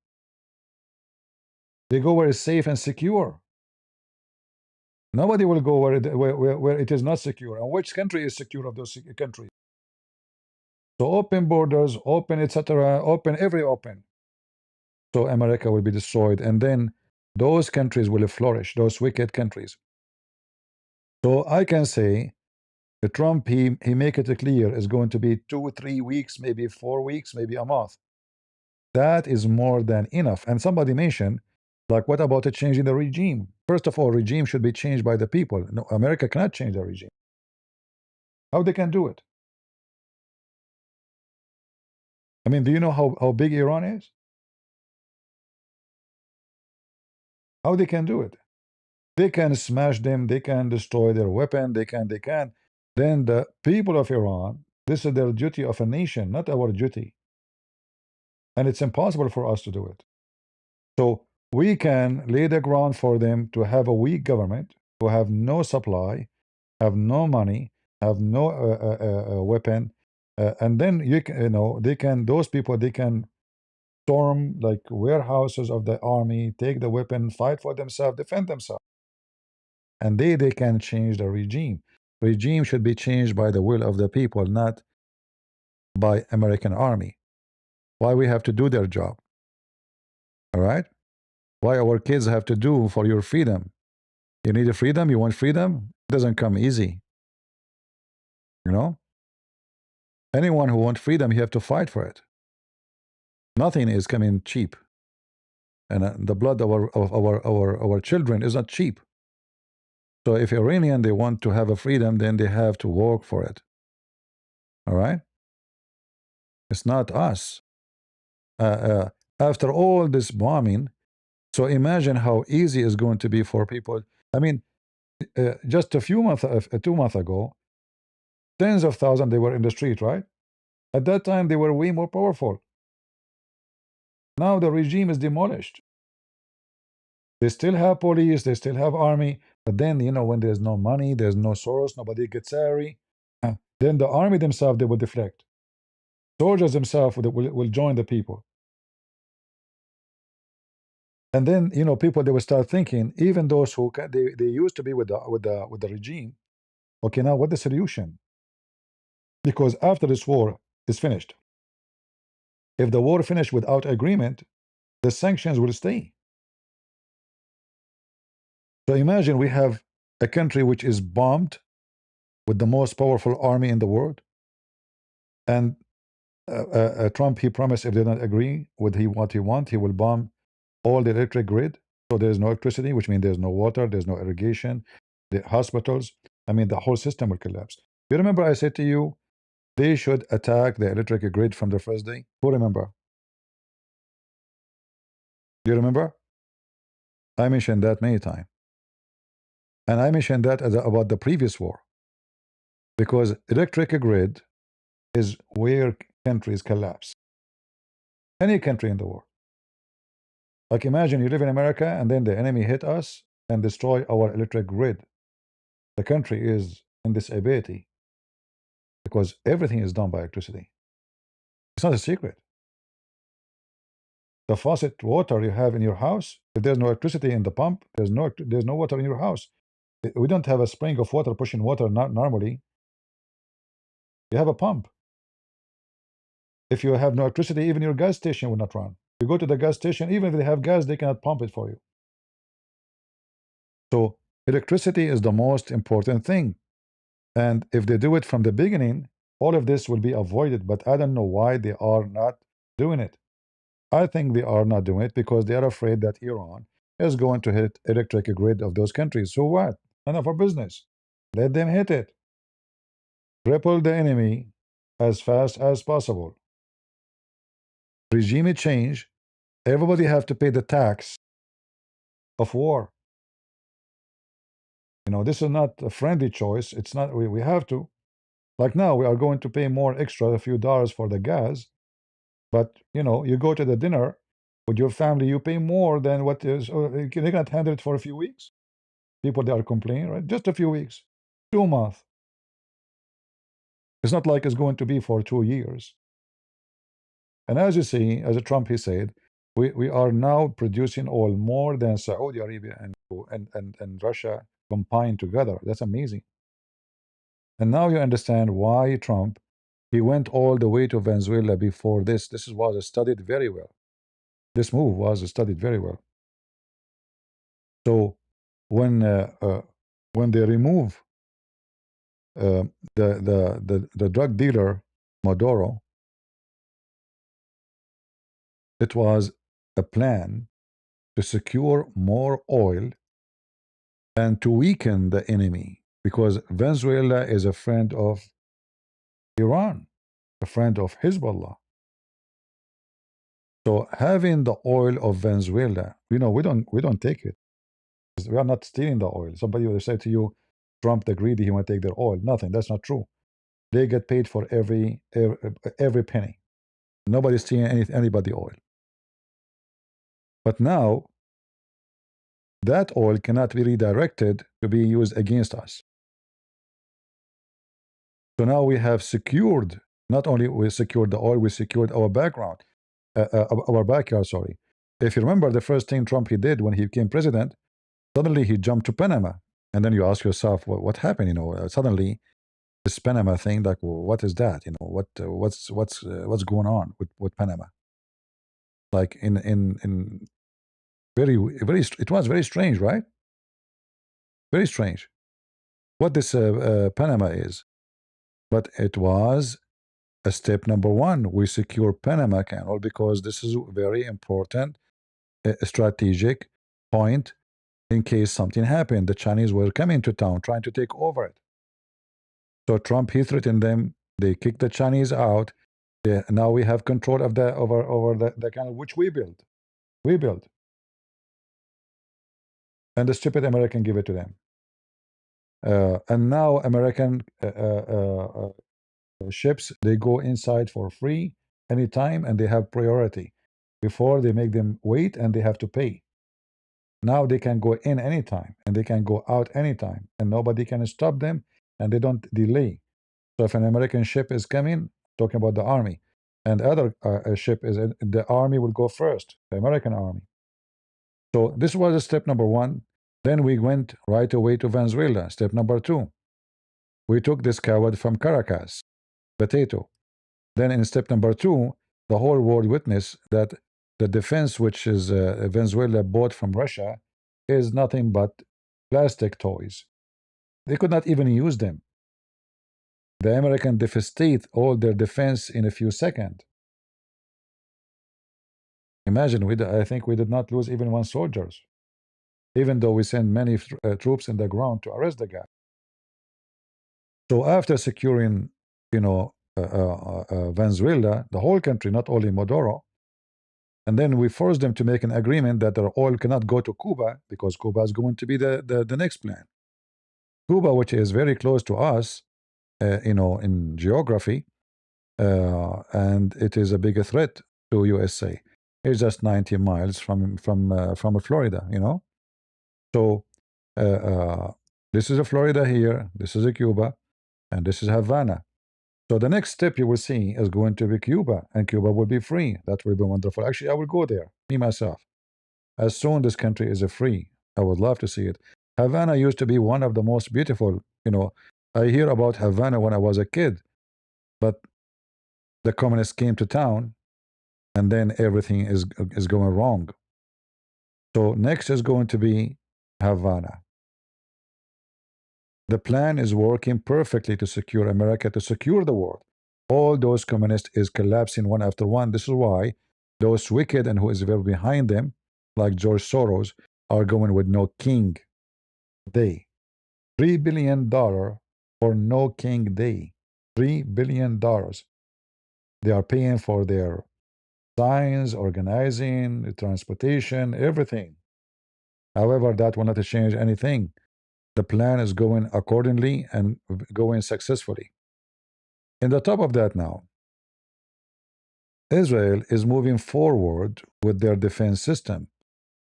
They go where it's safe and secure. Nobody will go where it is not secure. And which country is secure of those countries? So open borders, open etc., open every open. So America will be destroyed, and then those countries will flourish. Those wicked countries. So I can say, Trump, he make it clear is going to be 2 3 weeks, maybe 4 weeks, maybe a month. That is more than enough. And somebody mentioned, like, what about a change in the regime? First of all, regime should be changed by the people. No, America cannot change the regime. How they can do it? I mean, do you know how big Iran is? How they can do it? They can smash them, they can destroy their weapon, they can. Then the people of Iran, this is their duty of a nation, not our duty. And it's impossible for us to do it. So we can lay the ground for them to have a weak government, who have no supply, have no money, have no weapon, and then they can, those people, they can storm like warehouses of the army, take the weapon, fight for themselves, defend themselves, and they can change the regime. Regime should be changed by the will of the people, not by American army. Why we have to do their job? All right. Why our kids have to do for your freedom? You need a freedom. You want freedom. It doesn't come easy. You know. Anyone who wants freedom, you have to fight for it. Nothing is coming cheap, and the blood of our children is not cheap. So if Iranian they want to have a freedom, then they have to work for it. All right. It's not us. After all this bombing, so imagine how easy it's going to be for people. I mean, just a few months, 2 months ago, tens of thousands they were in the street, right? At that time, they were way more powerful. Now the regime is demolished. They still have police, they still have army, but then, when there's no money, there's no source, nobody gets salary, then the army themselves, they will deflect. Soldiers themselves will join the people. And then, people, they will start thinking, even those who they used to be with the regime, okay, now what's the solution? Because after this war is finished, if the war finished without agreement, the sanctions will stay. So imagine we have a country which is bombed with the most powerful army in the world, and Trump, he promised if they don't agree with what he wants, he will bomb all the electric grid. So there's no electricity, which means there's no water, there's no irrigation, the hospitals. I mean, the whole system will collapse. You remember I said to you, they should attack the electric grid from the first day? Who remember? Do you remember? I mentioned that many times. And I mentioned that about the previous war. Because electric grid is where countries collapse. Any country in the world. Like imagine you live in America and then the enemy hit us and destroy our electric grid. The country is in disability because everything is done by electricity. It's not a secret. The faucet water you have in your house, if there's no electricity in the pump, there's no water in your house. We don't have a spring of water pushing water normally. You have a pump. If you have no electricity, even your gas station will not run. You go to the gas station, even if they have gas, they cannot pump it for you. So electricity is the most important thing. And if they do it from the beginning, all of this will be avoided. But I don't know why they are not doing it. I think they are not doing it because they are afraid that Iran is going to hit electric grid of those countries. So what? None of our business. Let them hit it. Cripple the enemy as fast as possible. Regime change. Everybody have to pay the tax of war. You know, this is not a friendly choice. It's not. We have to. Like now, we are going to pay more extra, a few dollars for the gas. But you know, you go to the dinner with your family, you pay more than what is. They cannot handle it for a few weeks. People they are complaining, right? Just a few weeks, 2 months. It's not like it's going to be for 2 years. And as you see, as Trump he said, we are now producing oil more than Saudi Arabia and Russia combined together. That's amazing. And now you understand why Trump he went all the way to Venezuela before this. This was studied very well. This move was studied very well. So when uh, uh, when they remove uh, the drug dealer Maduro, it was a plan to secure more oil and to weaken the enemy because Venezuela is a friend of Iran, a friend of Hezbollah. So having the oil of Venezuela, you know, we don't take it. We are not stealing the oil. Somebody will say to you, Trump the greedy, he want to take their oil. Nothing. That's not true. They get paid for every penny. Nobody's stealing anybody oil. But now that oil cannot be redirected to be used against us. So now we have secured, not only we secured the oil, we secured our background, our backyard, sorry. If you remember the first thing Trump he did when he became president, suddenly he jumped to Panama. And then you ask yourself, what happened? You know, suddenly this Panama thing, like, well, what is that? You know, what's going on with Panama? Like in it was very strange, right? Very strange. What this Panama is, but it was a step number one. We secure Panama Canal because this is a very important strategic point in case something happened. The Chinese were coming to town trying to take over it. So Trump he threatened them. They kicked the Chinese out. Now we have control of the over the canal which we built. We built, and the stupid American give it to them. And now American ships they go inside for free anytime, and they have priority. Before they make them wait, and they have to pay. Now they can go in anytime, and they can go out anytime, and nobody can stop them, and they don't delay. So if an American ship is coming, talking about the army, and other ship is the army will go first, the American army. So this was step number one. Then we went right away to Venezuela. Step number two, we took this coward from Caracas, potato. Then in step number two, the whole world witnessed that the defense which is Venezuela bought from Russia is nothing but plastic toys. They could not even use them. The American devastate all their defense in a few seconds. Imagine, I think we did not lose even one soldiers, even though we sent many troops in the ground to arrest the guy. So after securing, you know, Venezuela, the whole country, not only Maduro, and then we forced them to make an agreement that their oil cannot go to Cuba because Cuba is going to be the next plan. Cuba, which is very close to us, you know, in geography, and it is a big threat to USA. It's just 90 miles from Florida, you know. So this is a Florida here, this is a Cuba, and this is Havana. So the next step you will see is going to be Cuba, and Cuba will be free. That will be wonderful. Actually, I will go there, me myself. As soon this country is free, I would love to see it. Havana used to be one of the most beautiful, you know. I hear about Havana when I was a kid, but the communists came to town, and then everything is going wrong. So next is going to be Havana. The plan is working perfectly to secure America, to secure the world. All those communists is collapsing one after one. This is why those wicked and who is very behind them, like George Soros, are going with no king day. $3 billion for no king day. $3 billion. They are paying for their signs, organizing, transportation, everything. However, that will not change anything. The plan is going accordingly and going successfully. In the top of that now, Israel is moving forward with their defense system.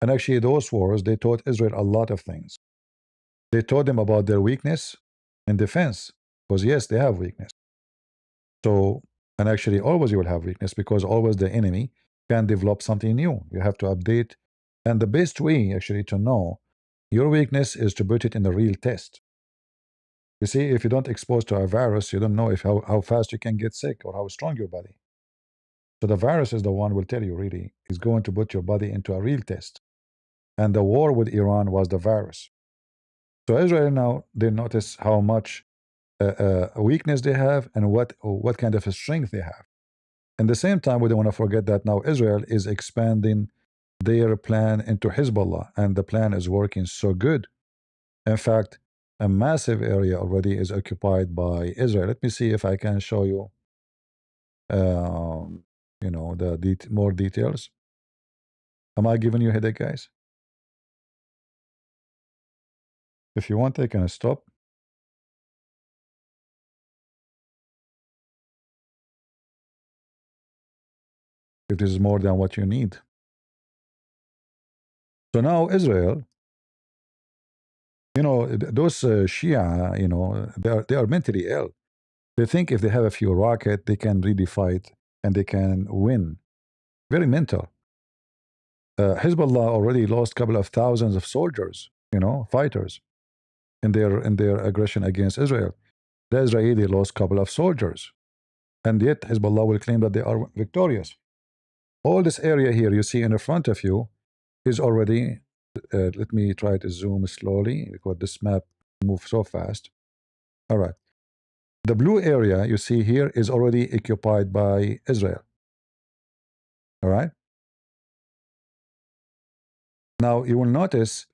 And actually, those wars, they taught Israel a lot of things. They taught them about their weakness in defense. Because yes, they have weakness. So, and actually always you will have weakness because always the enemy can develop something new. You have to update. And the best way actually to know your weakness is to put it in a real test. You see, if you don't expose to a virus, you don't know if how fast you can get sick or how strong your body. So the virus is the one will tell you really is going to put your body into a real test. And the war with Iran was the virus. So Israel now they notice how much weakness they have and what kind of a strength they have. At the same time, we don't want to forget that now Israel is expanding their plan into Hezbollah, and the plan is working so good. In fact, a massive area already is occupied by Israel. Let me see if I can show you, um, the more details. Am I giving you a headache, guys? If you want, I can stop. If this is more than what you need. So now Israel, those Shia, they are mentally ill. They think if they have a few rockets, they can really fight and they can win. Very mental. Hezbollah already lost a couple of thousands of soldiers, fighters, in their aggression against Israel. The Israeli lost a couple of soldiers, and yet Hezbollah will claim that they are victorious. All this area here you see in the front of you is already. Let me try to zoom slowly because this map moves so fast. All right. The blue area you see here is already occupied by Israel. All right. Now you will notice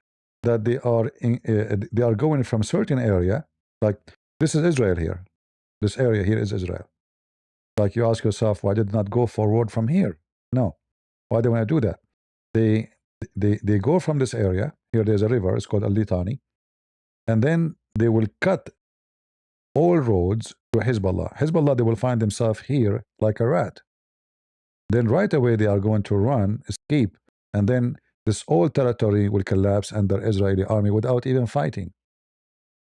that they are going from certain area, like this is Israel here. This area here is Israel. Like you ask yourself, why did not go forward from here? No. Why do they want to do that? They go from this area. Here there's a river, it's called Al-Litani, and then they will cut all roads to Hezbollah. Hezbollah, they will find themselves here like a rat. Then right away they are going to run, escape, and then this whole territory will collapse under Israeli army without even fighting.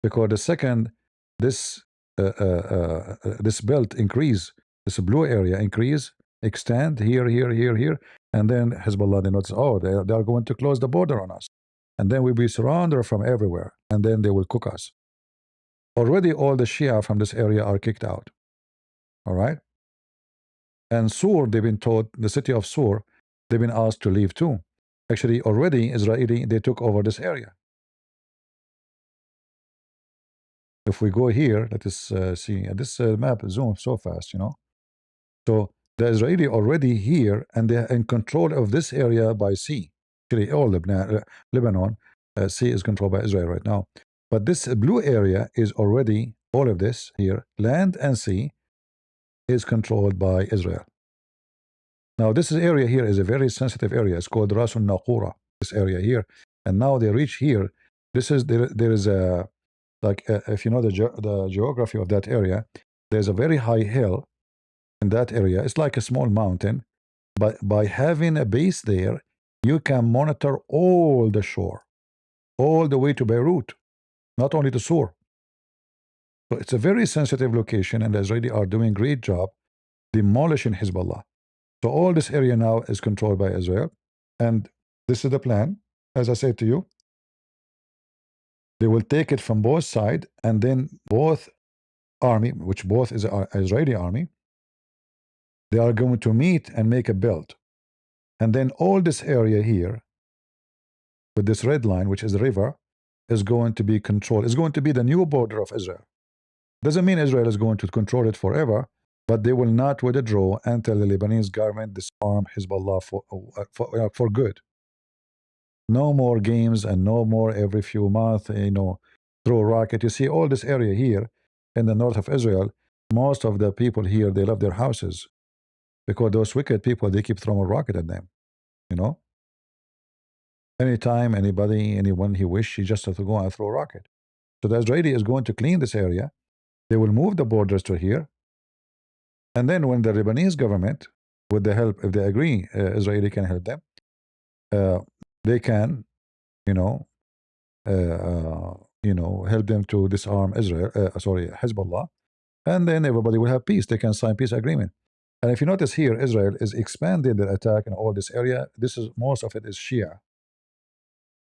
Because the second this this belt increase, this blue area increase, extend here, here, and then Hezbollah they notice, oh, they are going to close the border on us, and then we'll be surrounded from everywhere, and then they will cook us. Already all the Shia from this area are kicked out. All right. And Sur, they've been told, the city of Sur, they've been asked to leave too. Actually, already Israeli, they took over this area. If we go here, let us see. This map zooms so fast, So the Israeli already here, and they're in control of this area by sea. Actually, all Lebanon, sea is controlled by Israel right now. But this blue area is already, all of this here, land and sea, is controlled by Israel. Now, this area here is a very sensitive area. It's called Rasul Naqura, this area here. And now they reach here. There is a, like, if you know the geography of that area, there's a very high hill in that area. It's like a small mountain. But by having a base there, you can monitor all the shore, all the way to Beirut, not only to Sur. So it's a very sensitive location, and the Israeli are doing a great job demolishing Hezbollah. So all this area now is controlled by Israel. And this is the plan. As I said to you, they will take it from both sides, and then both army, which both is Israeli army, They are going to meet and make a belt. And then all this area here, with this red line, which is the river, is going to be controlled. It's going to be the new border of Israel. Doesn't mean Israel is going to control it forever, but they will not withdraw until the Lebanese government disarm Hezbollah for good. No more games and no more every few months, throw a rocket. You see all this area here in the north of Israel, most of the people here, they love their houses because those wicked people, they keep throwing a rocket at them, you know? Anytime, anybody, anyone he wish, he just has to go and throw a rocket. So the Israeli is going to clean this area. They will move the borders to here. And then when the Lebanese government, with the help, if they agree, Israeli can help them, uh, they can, you know, help them to disarm Israel, Hezbollah, and then everybody will have peace. They can sign peace agreement. And if you notice here, Israel is expanding their attack in all this area. This is most of it is Shia.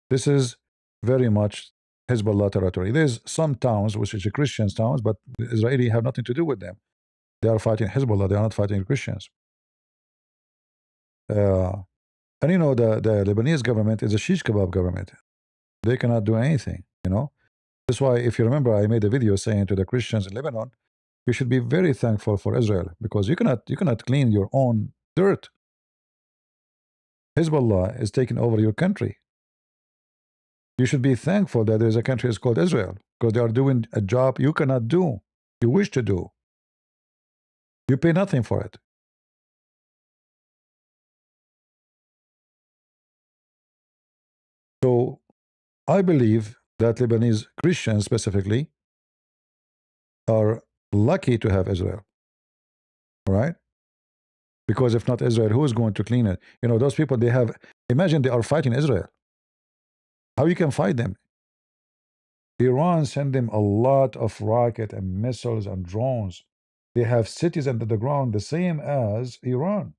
This is very much Hezbollah territory. There's some towns which is Christian towns, but the Israeli have nothing to do with them. They are fighting Hezbollah. They are not fighting Christians. Uh, and the Lebanese government is a shish kebab government. They cannot do anything. That's why, if you remember, I made a video saying to the Christians in Lebanon, you should be very thankful for Israel because you cannot clean your own dirt. Hezbollah is taking over your country. You should be thankful that there's a country that's called Israel because they are doing a job you cannot do, you wish to do. You pay nothing for it. So I believe that Lebanese Christians specifically are lucky to have Israel, right? Because if not Israel, who is going to clean it? Those people, imagine they are fighting Israel. How you can fight them? Iran sent them a lot of rocket and missiles and drones. They have cities under the ground the same as Iran.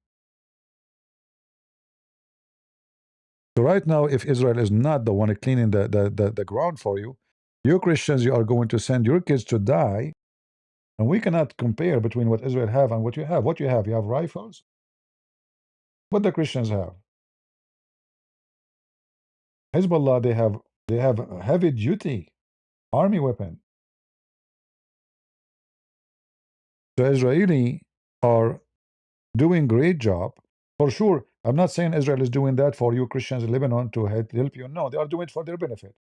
So right now, if Israel is not the one cleaning the ground for you, you Christians, you are going to send your kids to die. And we cannot compare between what Israel have and what you have. What you have rifles. What the Christians have. Hezbollah, they have heavy duty army weapon. The Israeli are doing great job. For sure, I'm not saying Israel is doing that for you Christians in Lebanon to help you. No, they are doing it for their benefit.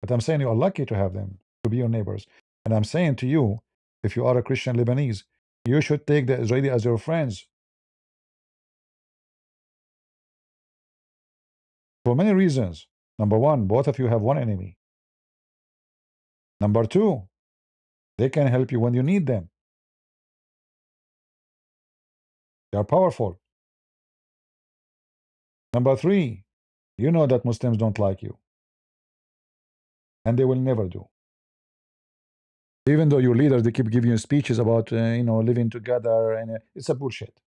But I'm saying you are lucky to have them, to be your neighbors. And I'm saying to you, if you are a Christian Lebanese, you should take the Israeli as your friends. For many reasons. Number one, both of you have one enemy. Number two, they can help you when you need them. They are powerful. Number three, you know that Muslims don't like you. And they will never do. Even though your leaders, they keep giving you speeches about, living together, and it's a bullshit.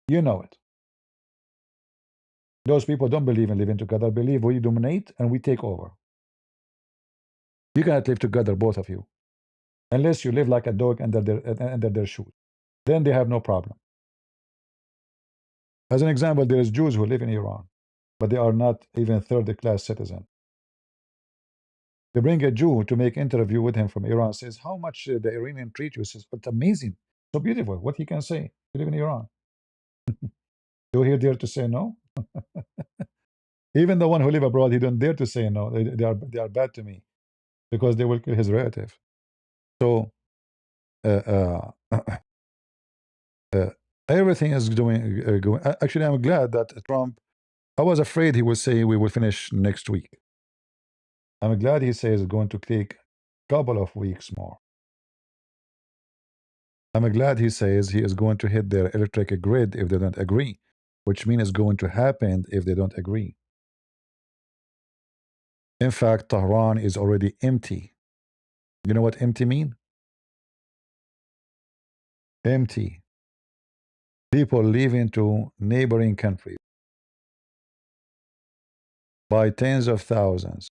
You know it. Those people don't believe in living together, believe we dominate and we take over. You cannot live together, both of you, unless you live like a dog under their shoes. Then they have no problem. As an example, there is Jews who live in Iran, but they are not even third-class citizen. They bring a Jew to make interview with him from Iran, says, how much the Iranian treat you? Says, it's amazing, so beautiful. What he can say? You live in Iran. Do he dare to say no? Even the one who live abroad, he don't dare to say no. They are bad to me because they will kill his relative. So uh, everything is going. Actually, I'm glad that Trump. I was afraid he would say we will finish next week. I'm glad he says it's going to take a couple of weeks more. I'm glad he says he is going to hit their electric grid if they don't agree, which means it's going to happen if they don't agree. In fact, Tehran is already empty. You know what empty mean? Empty. People leaving to neighboring countries by tens of thousands.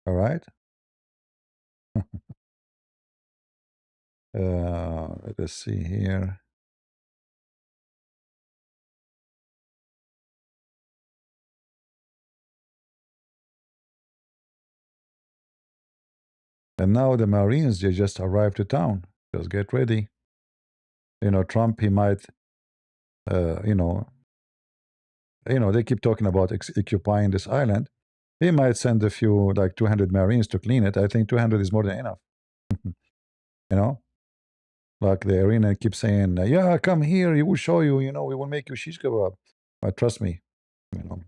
All right? Let's see here. And now the Marines, they just arrived to town. Just get ready. Trump, he might, uh, you know, they keep talking about occupying this island. He might send a few, like 200 Marines to clean it. I think 200 is more than enough. you know, like the Iranian keep saying, yeah, come here, we will show you, we will make you shish kebab. Trust me, you know,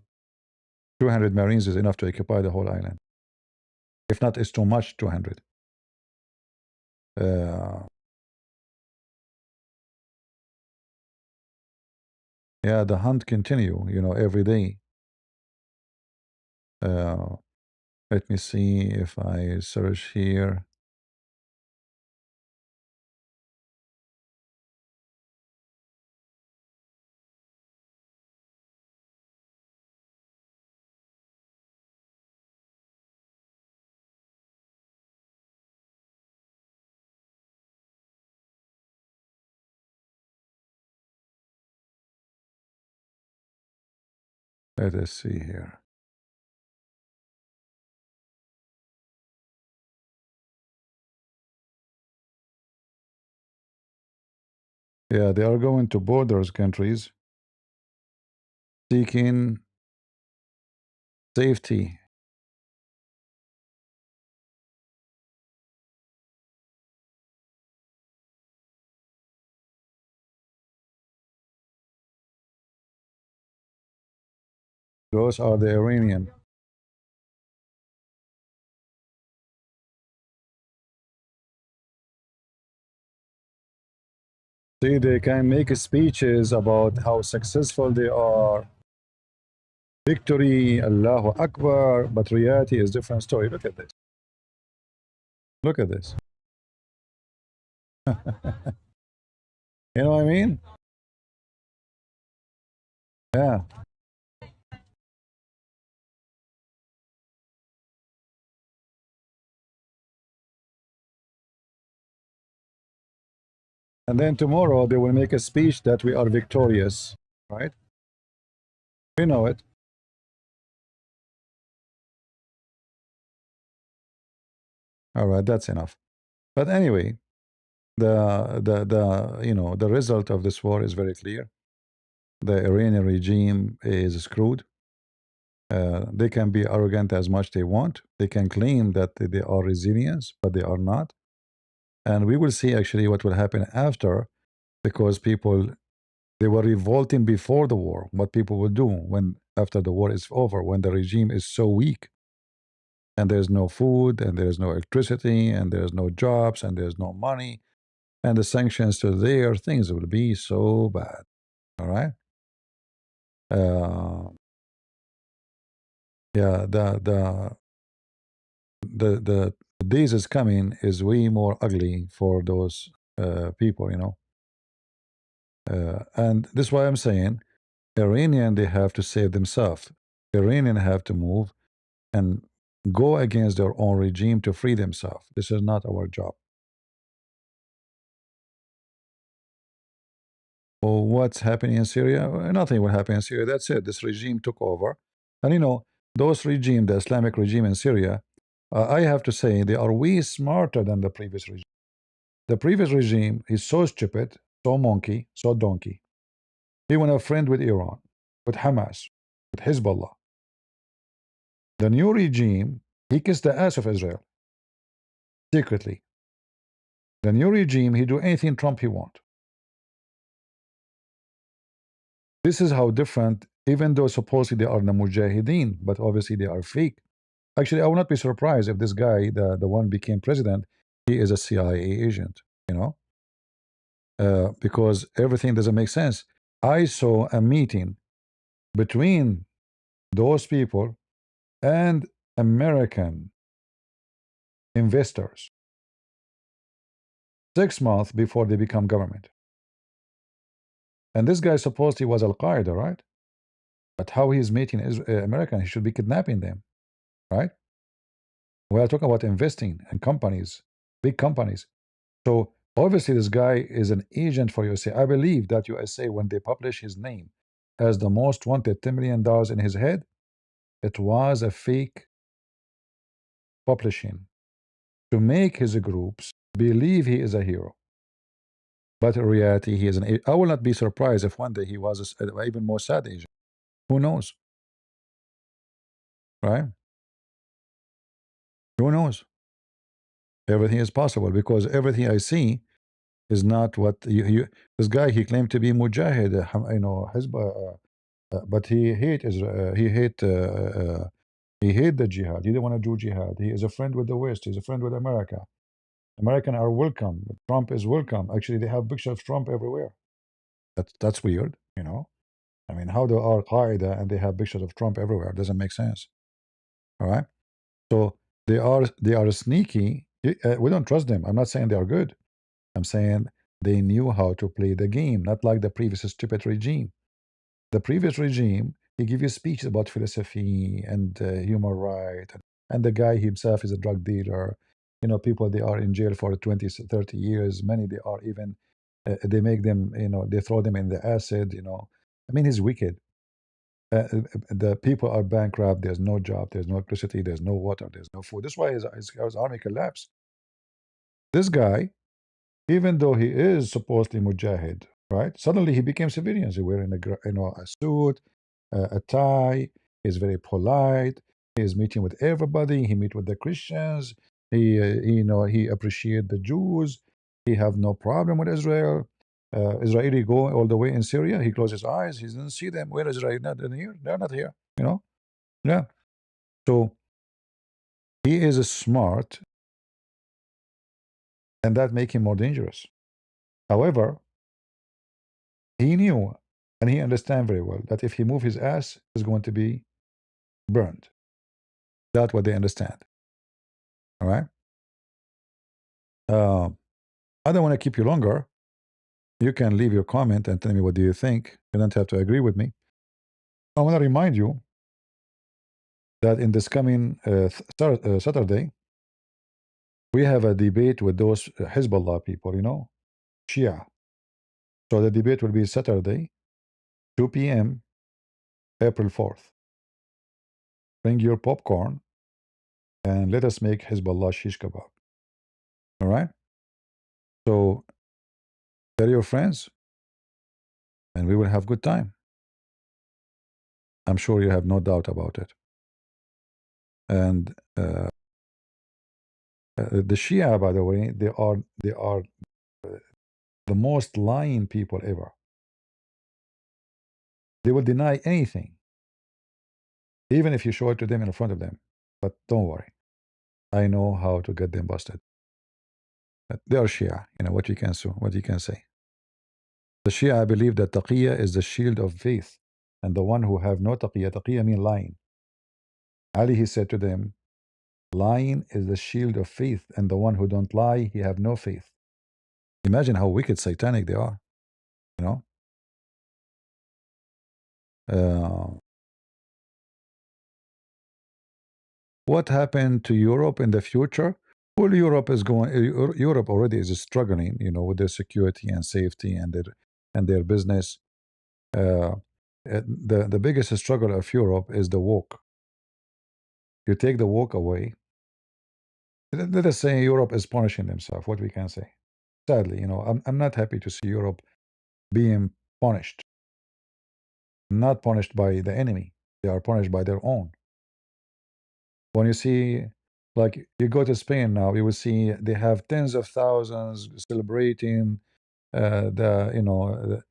200 Marines is enough to occupy the whole island. If not, it's too much, 200. Yeah, the hunt continue, every day. Uh, Let me see if I search here. Let us see here. Yeah, they are going to borders countries seeking safety. Those are the Iranian. See, they can make speeches about how successful they are, victory, Allahu Akbar, but reality is different story. Look at this. Look at this. You know what I mean? Yeah. And then tomorrow they will make a speech that we are victorious, right? We know it. All right, that's enough. But anyway, the result of this war is very clear. The Iranian regime is screwed. They can be arrogant as much they want. They can claim that they are resilient, but they are not. And we will see actually what will happen after, because people, they were revolting before the war. What people will do when after the war is over, when the regime is so weak, and there's no food, and there's no electricity, and there's no jobs, and there's no money, and the sanctions are there, things will be so bad. All right. Uh, yeah, the days is coming is way more ugly for those people, and this is why I'm saying Iranian, they have to save themselves. Iranian have to move and go against their own regime to free themselves. This is not our job. Well, what's happening in Syria? Nothing will happen in Syria. That's it. This regime took over, and those regime, the Islamic regime in Syria, I have to say they are way smarter than the previous regime. The previous regime is so stupid, so monkey, so donkey. He went a friend with Iran, with Hamas, with Hezbollah. The new regime, he kissed the ass of Israel secretly. The new regime, he do anything Trump he want. This is how different, even though supposedly they are the mujahideen, but obviously they are fake. Actually, I will not be surprised if this guy, the one became president, he is a CIA agent, because everything doesn't make sense. I saw a meeting between those people and American investors 6 months before they become government. And this guy supposed he was Al Qaeda, right? But how he is meeting American, he should be kidnapping them, right? We are talking about investing in companies, big companies. So Obviously, this guy is an agent for USA. I believe that USA, when they publish his name as the most wanted, $10 million in his head, it was a fake publishing to make his groups believe he is a hero. But in reality, he is an. I will not be surprised if one day he was an even more sad agent. Who knows, right? Who knows? Everything is possible because everything I see is not what this guy. He claimed to be mujahid, Hizbah, but he hate the jihad. He didn't want to do jihad. He is a friend with the West. He's a friend with America. Americans are welcome. Trump is welcome. Actually, they have pictures of Trump everywhere. That's weird, you know. I mean, how they are Qaeda and they have pictures of Trump everywhere? It doesn't make sense. All right. So they are sneaky. We don't trust them. I'm not saying they are good. I'm saying they knew how to play the game, not like the previous stupid regime. The previous regime, he give you speeches about philosophy and human right, and the guy himself is a drug dealer. You know, people they are in jail for 20, 30 years. Many they are even they make them, they throw them in the acid. I mean, he's wicked. The people are bankrupt. There's no job. There's no electricity. There's no water. There's no food. That's why his army collapsed. This guy, even though he is supposedly mujahid, right? Suddenly he became civilians. He wearing a suit, a tie. He's very polite. He's meeting with everybody. He meet with the Christians. He appreciate the Jews. He have no problem with Israel. Israeli go all the way in Syria. He closed his eyes. He didn't see them. Where is Israel? Not in here. They're not here. Yeah. So he is smart, and that make him more dangerous. However, he knew and he understand very well that if he move his ass, he's going to be burned. That's what they understand. All right. Uh, I don't want to keep you longer. You can leave your comment and tell me what do you think. You don't have to agree with me. I want to remind you that in this coming Saturday, we have a debate with those Hezbollah people, Shia. So the debate will be Saturday, 2 p.m., April 4th. Bring your popcorn and let us make Hezbollah shish kebab. All right? So tell your friends and we will have good time. I'm sure you have no doubt about it. And the Shia, by the way, they are the most lying people ever. They will deny anything, even if you show it to them in front of them. But don't worry, I know how to get them busted. But they are Shia. What you can say. The Shia, I believe that taqiyya is the shield of faith, and the one who have no taqiyya mean lying. Ali, he said to them, lying is the shield of faith, and the one who don't lie, he have no faith. Imagine how wicked, satanic they are. You know. What happened to Europe in the future? Well, Europe is going. Europe already is struggling, with their security and safety and their business. The biggest struggle of Europe is the woke. You take the woke away. Let us say Europe is punishing themselves. What we can say, sadly, I'm not happy to see Europe being punished. Not punished by the enemy. They are punished by their own. When you see, like, you go to Spain now, you will see they have tens of thousands celebrating the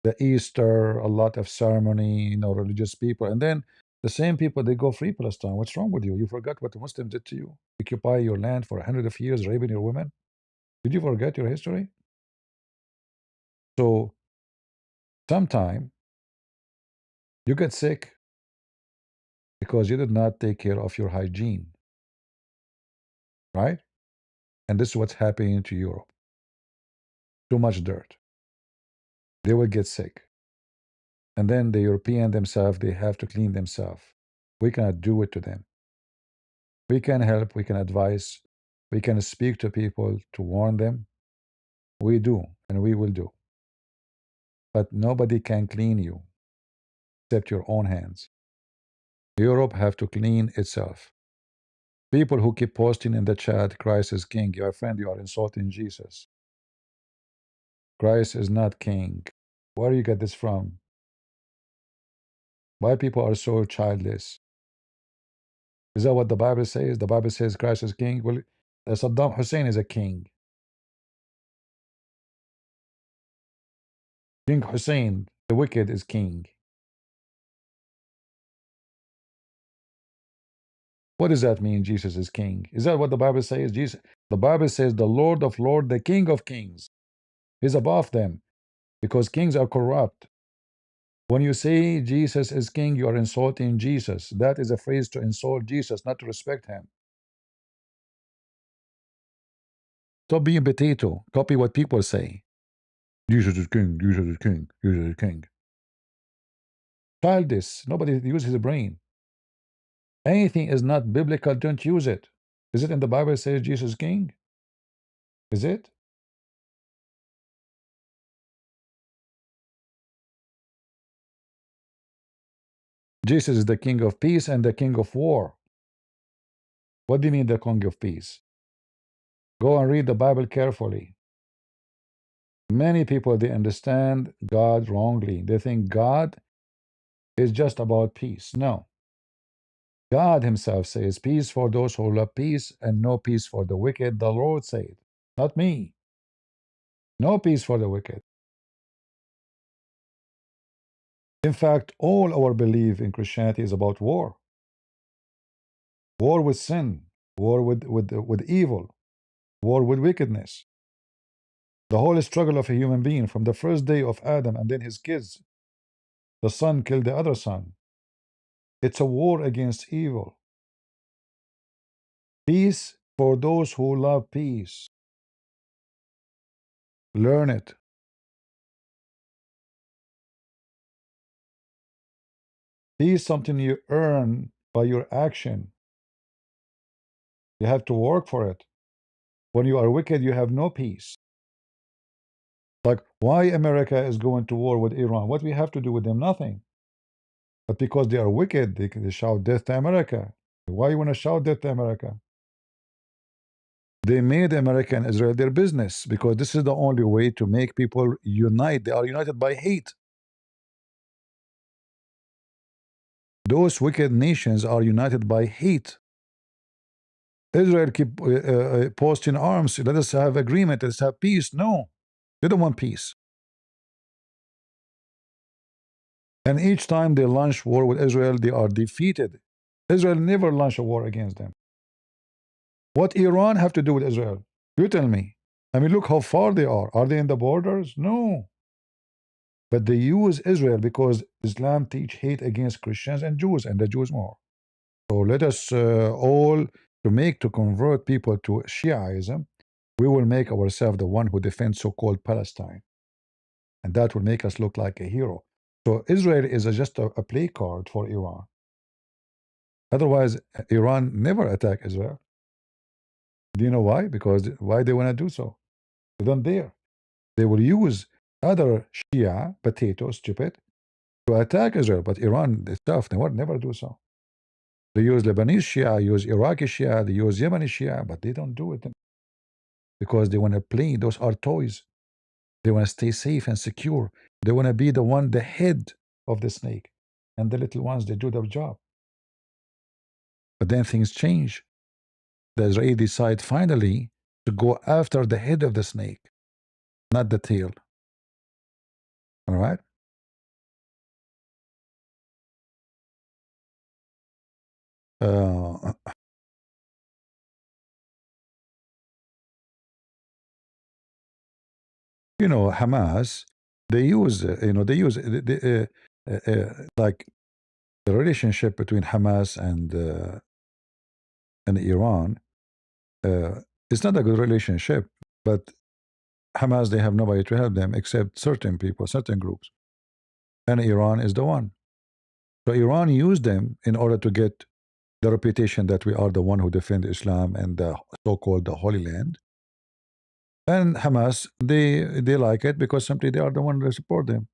the Easter, a lot of ceremony, religious people, and then the same people they go free Palestine. What's wrong with you? You forgot what the Muslims did to you? Occupy your land for hundreds of years, raping your women. Did you forget your history? So sometime you get sick because you did not take care of your hygiene, right? And this is what's happening to Europe. Too much dirt. They will get sick. And then the European themselves, they have to clean themselves. We cannot do it to them. We can help, we can advise, we can speak to people to warn them. We do, and we will do. But nobody can clean you except your own hands. Europe have to clean itself. People who keep posting in the chat, Christ is king. Your friend, you are insulting Jesus. Christ is not king. Where do you get this from? Why people are so childless? Is that what the Bible says? The Bible says Christ is king. Well, Saddam Hussein is a king. King Hussein, the wicked, is king. What does that mean? Jesus is king. Is that what the Bible says? Jesus. The Bible says the Lord of Lords, the King of Kings. He's above them because kings are corrupt. When you say Jesus is king, you are insulting Jesus. That is a phrase to insult Jesus, not to respect him. Stop being potato. Copy what people say. Jesus is king, Jesus is king, Jesus is king. Childish. Nobody uses his brain. Anything is not biblical, don't use it. Is it in the Bible says Jesus is king? Is it? Jesus is the king of peace and the king of war. What do you mean the king of peace? Go and read the Bible carefully. Many people, they understand God wrongly. They think God is just about peace. No. God himself says, peace for those who love peace and no peace for the wicked. The Lord said, not me. No peace for the wicked. In fact, all our belief in Christianity is about war. War with sin, war with evil, war with wickedness. The whole struggle of a human being from the first day of Adam and then his kids. The son killed the other son. It's a war against evil. Peace for those who love peace. Learn it. Peace something you earn by your action. You have to work for it. When you are wicked, you have no peace. Like, why America is going to war with Iran? What we have to do with them? Nothing. But because they are wicked, they shout death to America. Why you want to shout death to America? They made America and Israel their business because this is the only way to make people unite. They are united by hate. Those wicked nations are united by hate. Israel keep posting arms. Let us have agreement. Let's have peace. No, they don't want peace. And each time they launch war with Israel, they are defeated. Israel never launched a war against them. What Iran have to do with Israel? You tell me. I mean, look how far they are. Are they in the borders? No. But they use Israel because Islam teach hate against Christians and Jews, and the Jews more. So let us all to convert people to Shiaism. We will make ourselves the one who defends so-called Palestine, and that will make us look like a hero. So Israel is just a play card for Iran. Otherwise, Iran never attack Israel. Do you know why? Because why they want to do so? They don't dare. They will use other Shia, potatoes, stupid, to attack Israel, but Iran itself never do so. They use Lebanese Shia, use Iraqi Shia, they use Yemeni Shia, but they don't do it because they want to play. Those are toys. They want to stay safe and secure. They want to be the head of the snake, and the little ones, they do their job. But then things change. The Israelis decide finally to go after the head of the snake, not the tail. All right. Uh, Hamas, they use, like the relationship between Hamas and Iran. It's not a good relationship, but Hamas, they have nobody to help them except certain people, certain groups, and Iran is the one. So Iran used them in order to get the reputation that we are the one who defend Islam and the so-called the Holy Land. And Hamas, they like it because simply they are the one that support them.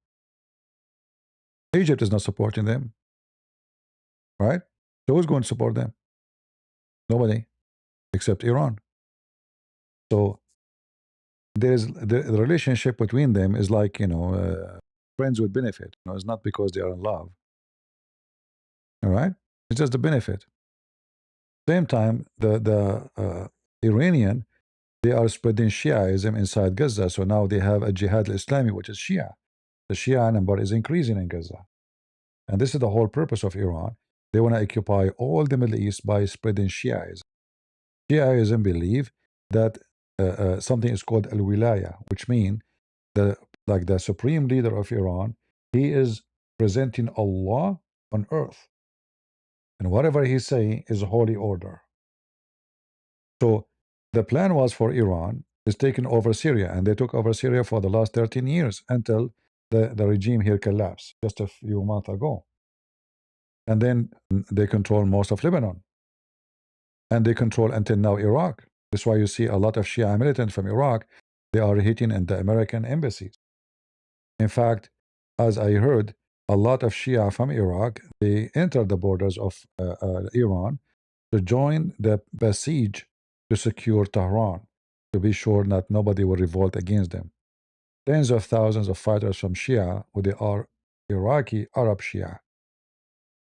Egypt is not supporting them, right? So who's going to support them? Nobody, except Iran. So there's the relationship between them is like, friends with benefit. It's not because they are in love. All right, it's just the benefit. Same time, the Iranian, they are spreading Shiaism inside Gaza. So now they have a Jihad al-Islami, which is Shia. The Shia number is increasing in Gaza. And this is the whole purpose of Iran. They want to occupy all the Middle East by spreading Shiaism. Shiaism believe that something is called al-wilaya, which means the like the supreme leader of Iran, he is presenting Allah on earth. And whatever he's saying is a holy order. So the plan was for Iran is taking over Syria, and they took over Syria for the last 13 years until the regime here collapsed just a few months ago. And then they control most of Lebanon. And they control until now Iraq. That's why you see a lot of Shia militants from Iraq, they are hitting in the American embassies. In fact, as I heard, a lot of Shia from Iraq, they entered the borders of Iran to join the besiege to secure Tehran, to be sure that nobody will revolt against them. Tens of thousands of fighters from Shia, who they are Iraqi Arab Shia,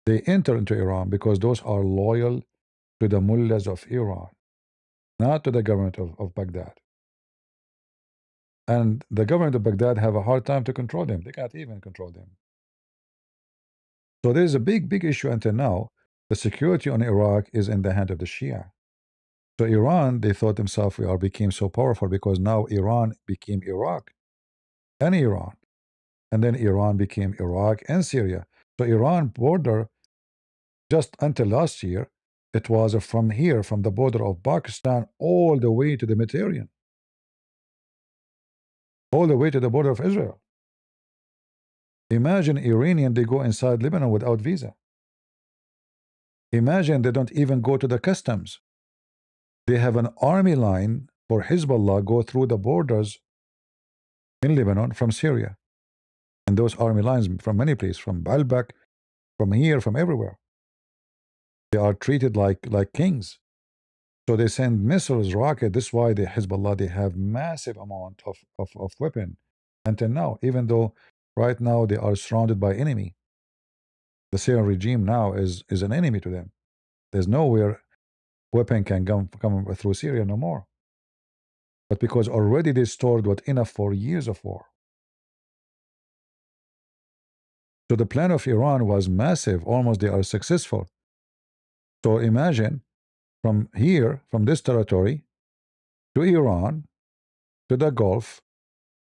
they enter into Iran because those are loyal to the mullahs of Iran, not to the government of Baghdad. And the government of Baghdad have a hard time to control them. They can't even control them. So there's a big issue until now. The security on Iraq is in the hand of the Shia. So Iran, they thought themselves became so powerful because now Iran became Iraq and Iran. And then Iran became Iraq and Syria. So Iran border, just until last year, it was from here, from the border of Pakistan, all the way to the Mediterranean, all the way to the border of Israel. Imagine Iranian, they go inside Lebanon without visa. Imagine they don't even go to the customs. They have an army line for Hezbollah go through the borders in Lebanon from Syria. And those army lines from many places, from Baalbek, from here, from everywhere. They are treated like kings. So they send missiles, rocket. This is why the Hezbollah, they have massive amount of weapon until now, even though right now they are surrounded by enemy. The Syrian regime now is an enemy to them. There's nowhere weapon can come through Syria no more. But because already they stored what enough for years of war. So the plan of Iran was massive. Almost they are successful. So imagine from here, from this territory, to Iran, to the Gulf,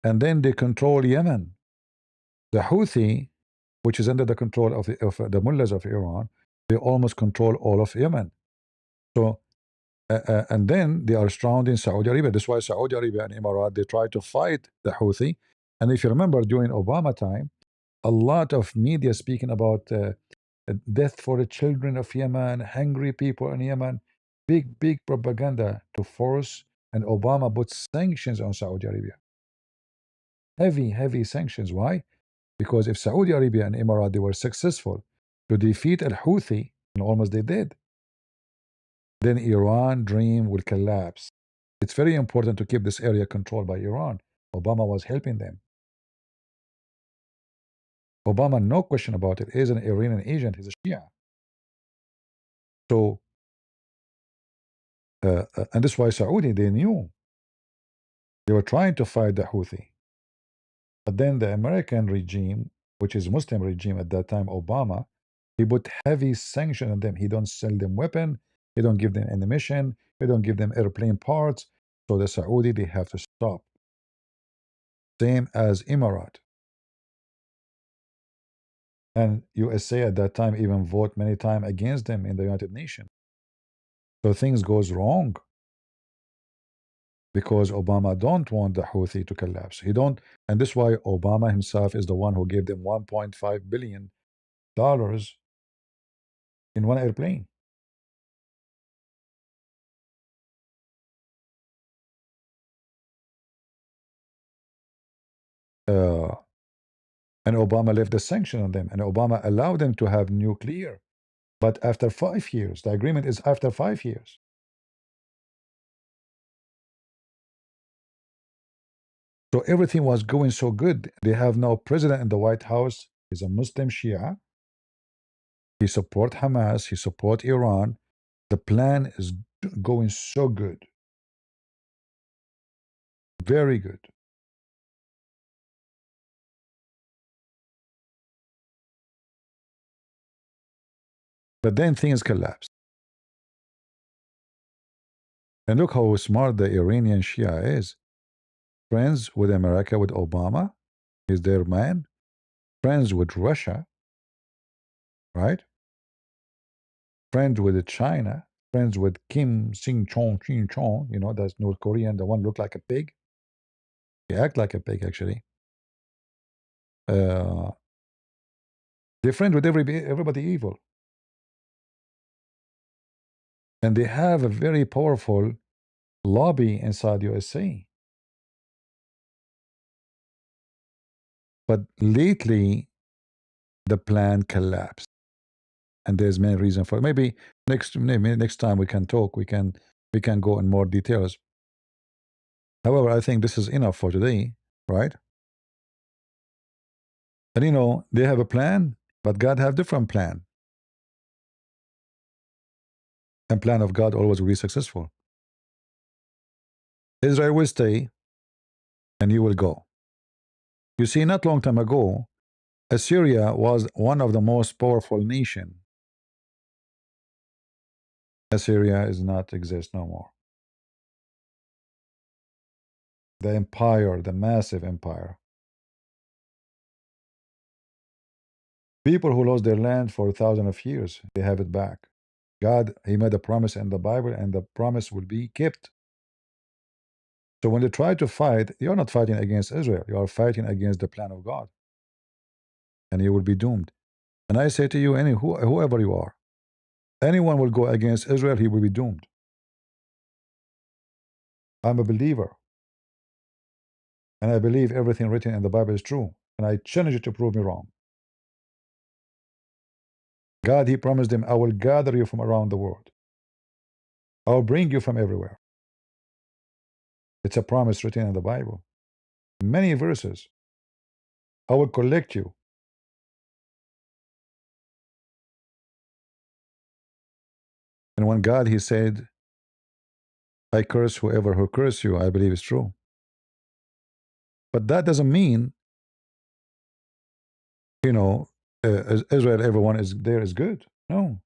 and then they control Yemen. The Houthi, which is under the control of the mullahs of Iran, they almost control all of Yemen. So, and then they are surrounding Saudi Arabia. That's why Saudi Arabia and Emirat, they try to fight the Houthi. And if you remember, during Obama time, a lot of media speaking about death for the children of Yemen, hungry people in Yemen, big propaganda to force, and Obama put sanctions on Saudi Arabia. Heavy sanctions. Why? Because if Saudi Arabia and Emirat, they were successful to defeat al-Houthi, and almost they did, then Iran dream will collapse. It's very important to keep this area controlled by Iran. Obama was helping them. Obama, no question about it, is an Iranian agent. He's a Shia. So, and that's why Saudi, they knew. They were trying to fight the Houthi. But then the American regime, which is Muslim regime at that time, Obama, he put heavy sanction on them. He don't sell them weapon. He don't give them ammunition. He don't give them airplane parts. So the Saudi, they have to stop. Same as Emirat. And USA at that time even vote many times against them in the United Nations. So things goes wrong because Obama don't want the Houthi to collapse. He don't, and this is why Obama himself is the one who gave them $1.5 billion in one airplane. Uh, and Obama left the sanction on them, and Obama allowed them to have nuclear. But after 5 years, the agreement is after 5 years. So everything was going so good. They have now president in the White House. He's a Muslim Shia. He support Hamas. He support Iran. The plan is going so good, very good. But then things collapse. And look how smart the Iranian Shia is. Friends with America, with Obama, he's their man. Friends with Russia, right? Friends with China. Friends with Kim Sing Chong, Shin Chong, you know, that's North Korean, the one looked like a pig. He act like a pig, actually. Uh, they're friends with everybody evil. And they have a very powerful lobby inside USA. But lately, the plan collapsed. And there's many reasons for it. Maybe next time we can talk, we can go in more details. However, I think this is enough for today, right? And you know, they have a plan, but God have different plan. And plan of God always will be successful. Israel will stay, and you will go. You see, not long time ago, Assyria was one of the most powerful nation. Assyria is not exist no more. The empire, the massive empire. People who lost their land for thousands of years, they have it back. God, He made a promise in the Bible, and the promise will be kept. So when they try to fight, you're not fighting against Israel. You are fighting against the plan of God, and you will be doomed. And I say to you, whoever you are, anyone will go against Israel, he will be doomed. I'm a believer, and I believe everything written in the Bible is true. And I challenge you to prove me wrong. God, He promised them, I will gather you from around the world. I will bring you from everywhere. It's a promise written in the Bible. Many verses. I will collect you. And when God, He said, I curse whoever who curse you, I believe it's true. But that doesn't mean, you know, Israel, everyone is there is good. No,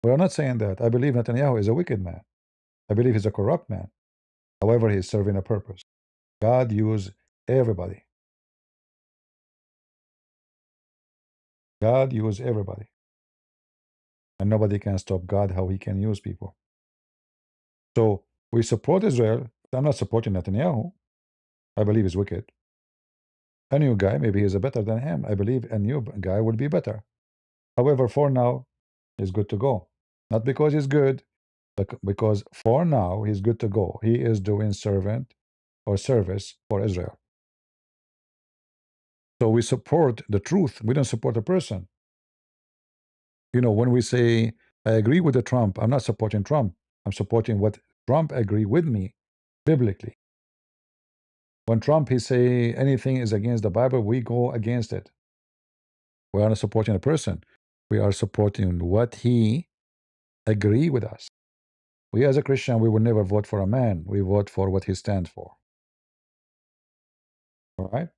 we are not saying that. I believe Netanyahu is a wicked man. I believe he's a corrupt man. However, he's serving a purpose. God used everybody. God used everybody. And nobody can stop God how He can use people. So we support Israel. I'm not supporting Netanyahu. I believe he's wicked. A new guy, maybe he's better than him. I believe a new guy will be better. However, for now, he's good to go. Not because he's good, but because for now, he's good to go. He is doing servant or service for Israel. So we support the truth. We don't support a person. You know, when we say, I agree with the Trump, I'm not supporting Trump. I'm supporting what Trump agree with me biblically. When Trump, he say anything is against the Bible, we go against it. We are not supporting a person. We are supporting what he agree with us. We as a Christian, we will never vote for a man. We vote for what he stands for. All right?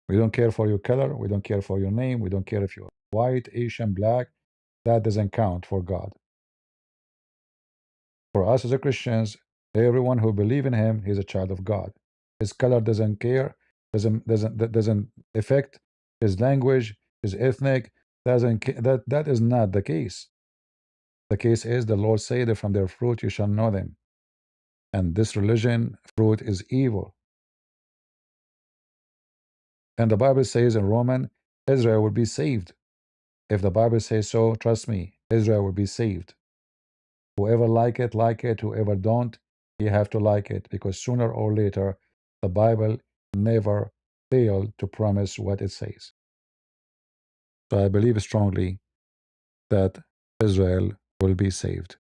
We don't care for your color. We don't care for your name. We don't care if you're white, Asian, black. That doesn't count for God. For us as a Christians, everyone who believes in Him, he's a child of God. His color doesn't care, doesn't affect his language, his ethnic. That is not the case. The case is the Lord said that from their fruit you shall know them. And this religion fruit is evil. And the Bible says in Roman, Israel will be saved. If the Bible says so, trust me, Israel will be saved. Whoever like it, like it. Whoever don't, you have to like it, because sooner or later The Bible never failed to promise what it says. So I believe strongly that Israel will be saved.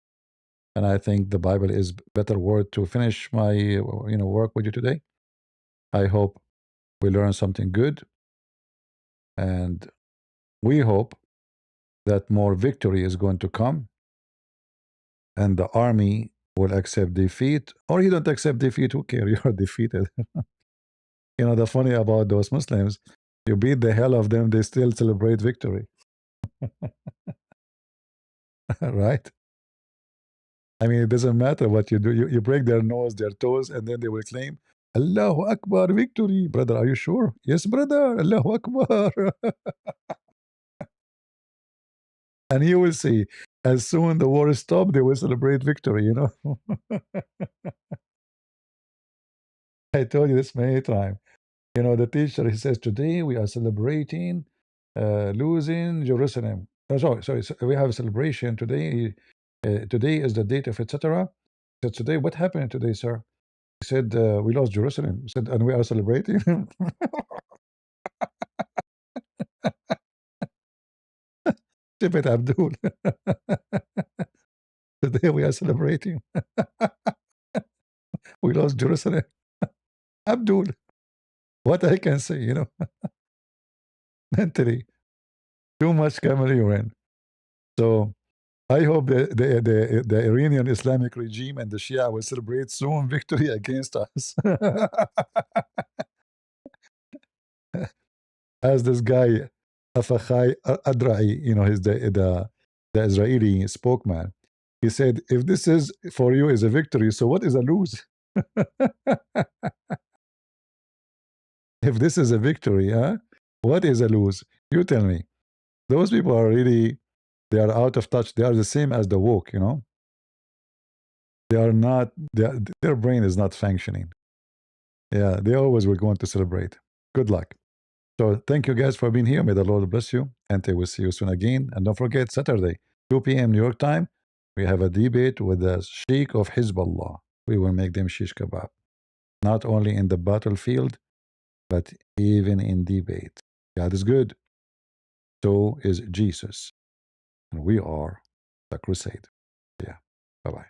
And I think the Bible is better word to finish my work with you today. I hope we learn something good, and we hope that more victory is going to come, and the army will accept defeat, or you don't accept defeat, who cares? You're defeated. The funny about those Muslims, you beat the hell of them, they still celebrate victory. Right? I mean, it doesn't matter what you do. You break their nose, their toes, and then they will claim, Allahu Akbar, victory. Brother, are you sure? Yes, brother, Allahu Akbar. And you will see, as soon the war is stopped, they will celebrate victory. I told you this many times. The teacher, he says, today we are celebrating losing Jerusalem. Oh, sorry. So we have a celebration today. Today is the date of etc. Said, today, what happened today, sir? He said, we lost Jerusalem. He said, and we are celebrating. Tibet Abdul. Today we are celebrating. We lost Jerusalem. Abdul. What I can say, mentally. Too much camel urine. So I hope the Iranian Islamic regime and the Shia will celebrate soon victory against us. As this guy, Afachai Adra'i, he's the Israeli spokesman. He said, if this is for you is a victory, so what is a lose? If this is a victory, what is a lose? You tell me. Those people are really, they are out of touch. They are the same as the woke. They are not, their brain is not functioning. Yeah, they always were going to celebrate. Good luck. So thank you guys for being here. May the Lord bless you. And I will see you soon again. And don't forget, Saturday, 2 p.m. New York time, we have a debate with the Sheikh of Hezbollah. We will make them shish kebab. Not only in the battlefield, but even in debate. God is good. So is Jesus. And we are the crusade. Yeah. Bye-bye.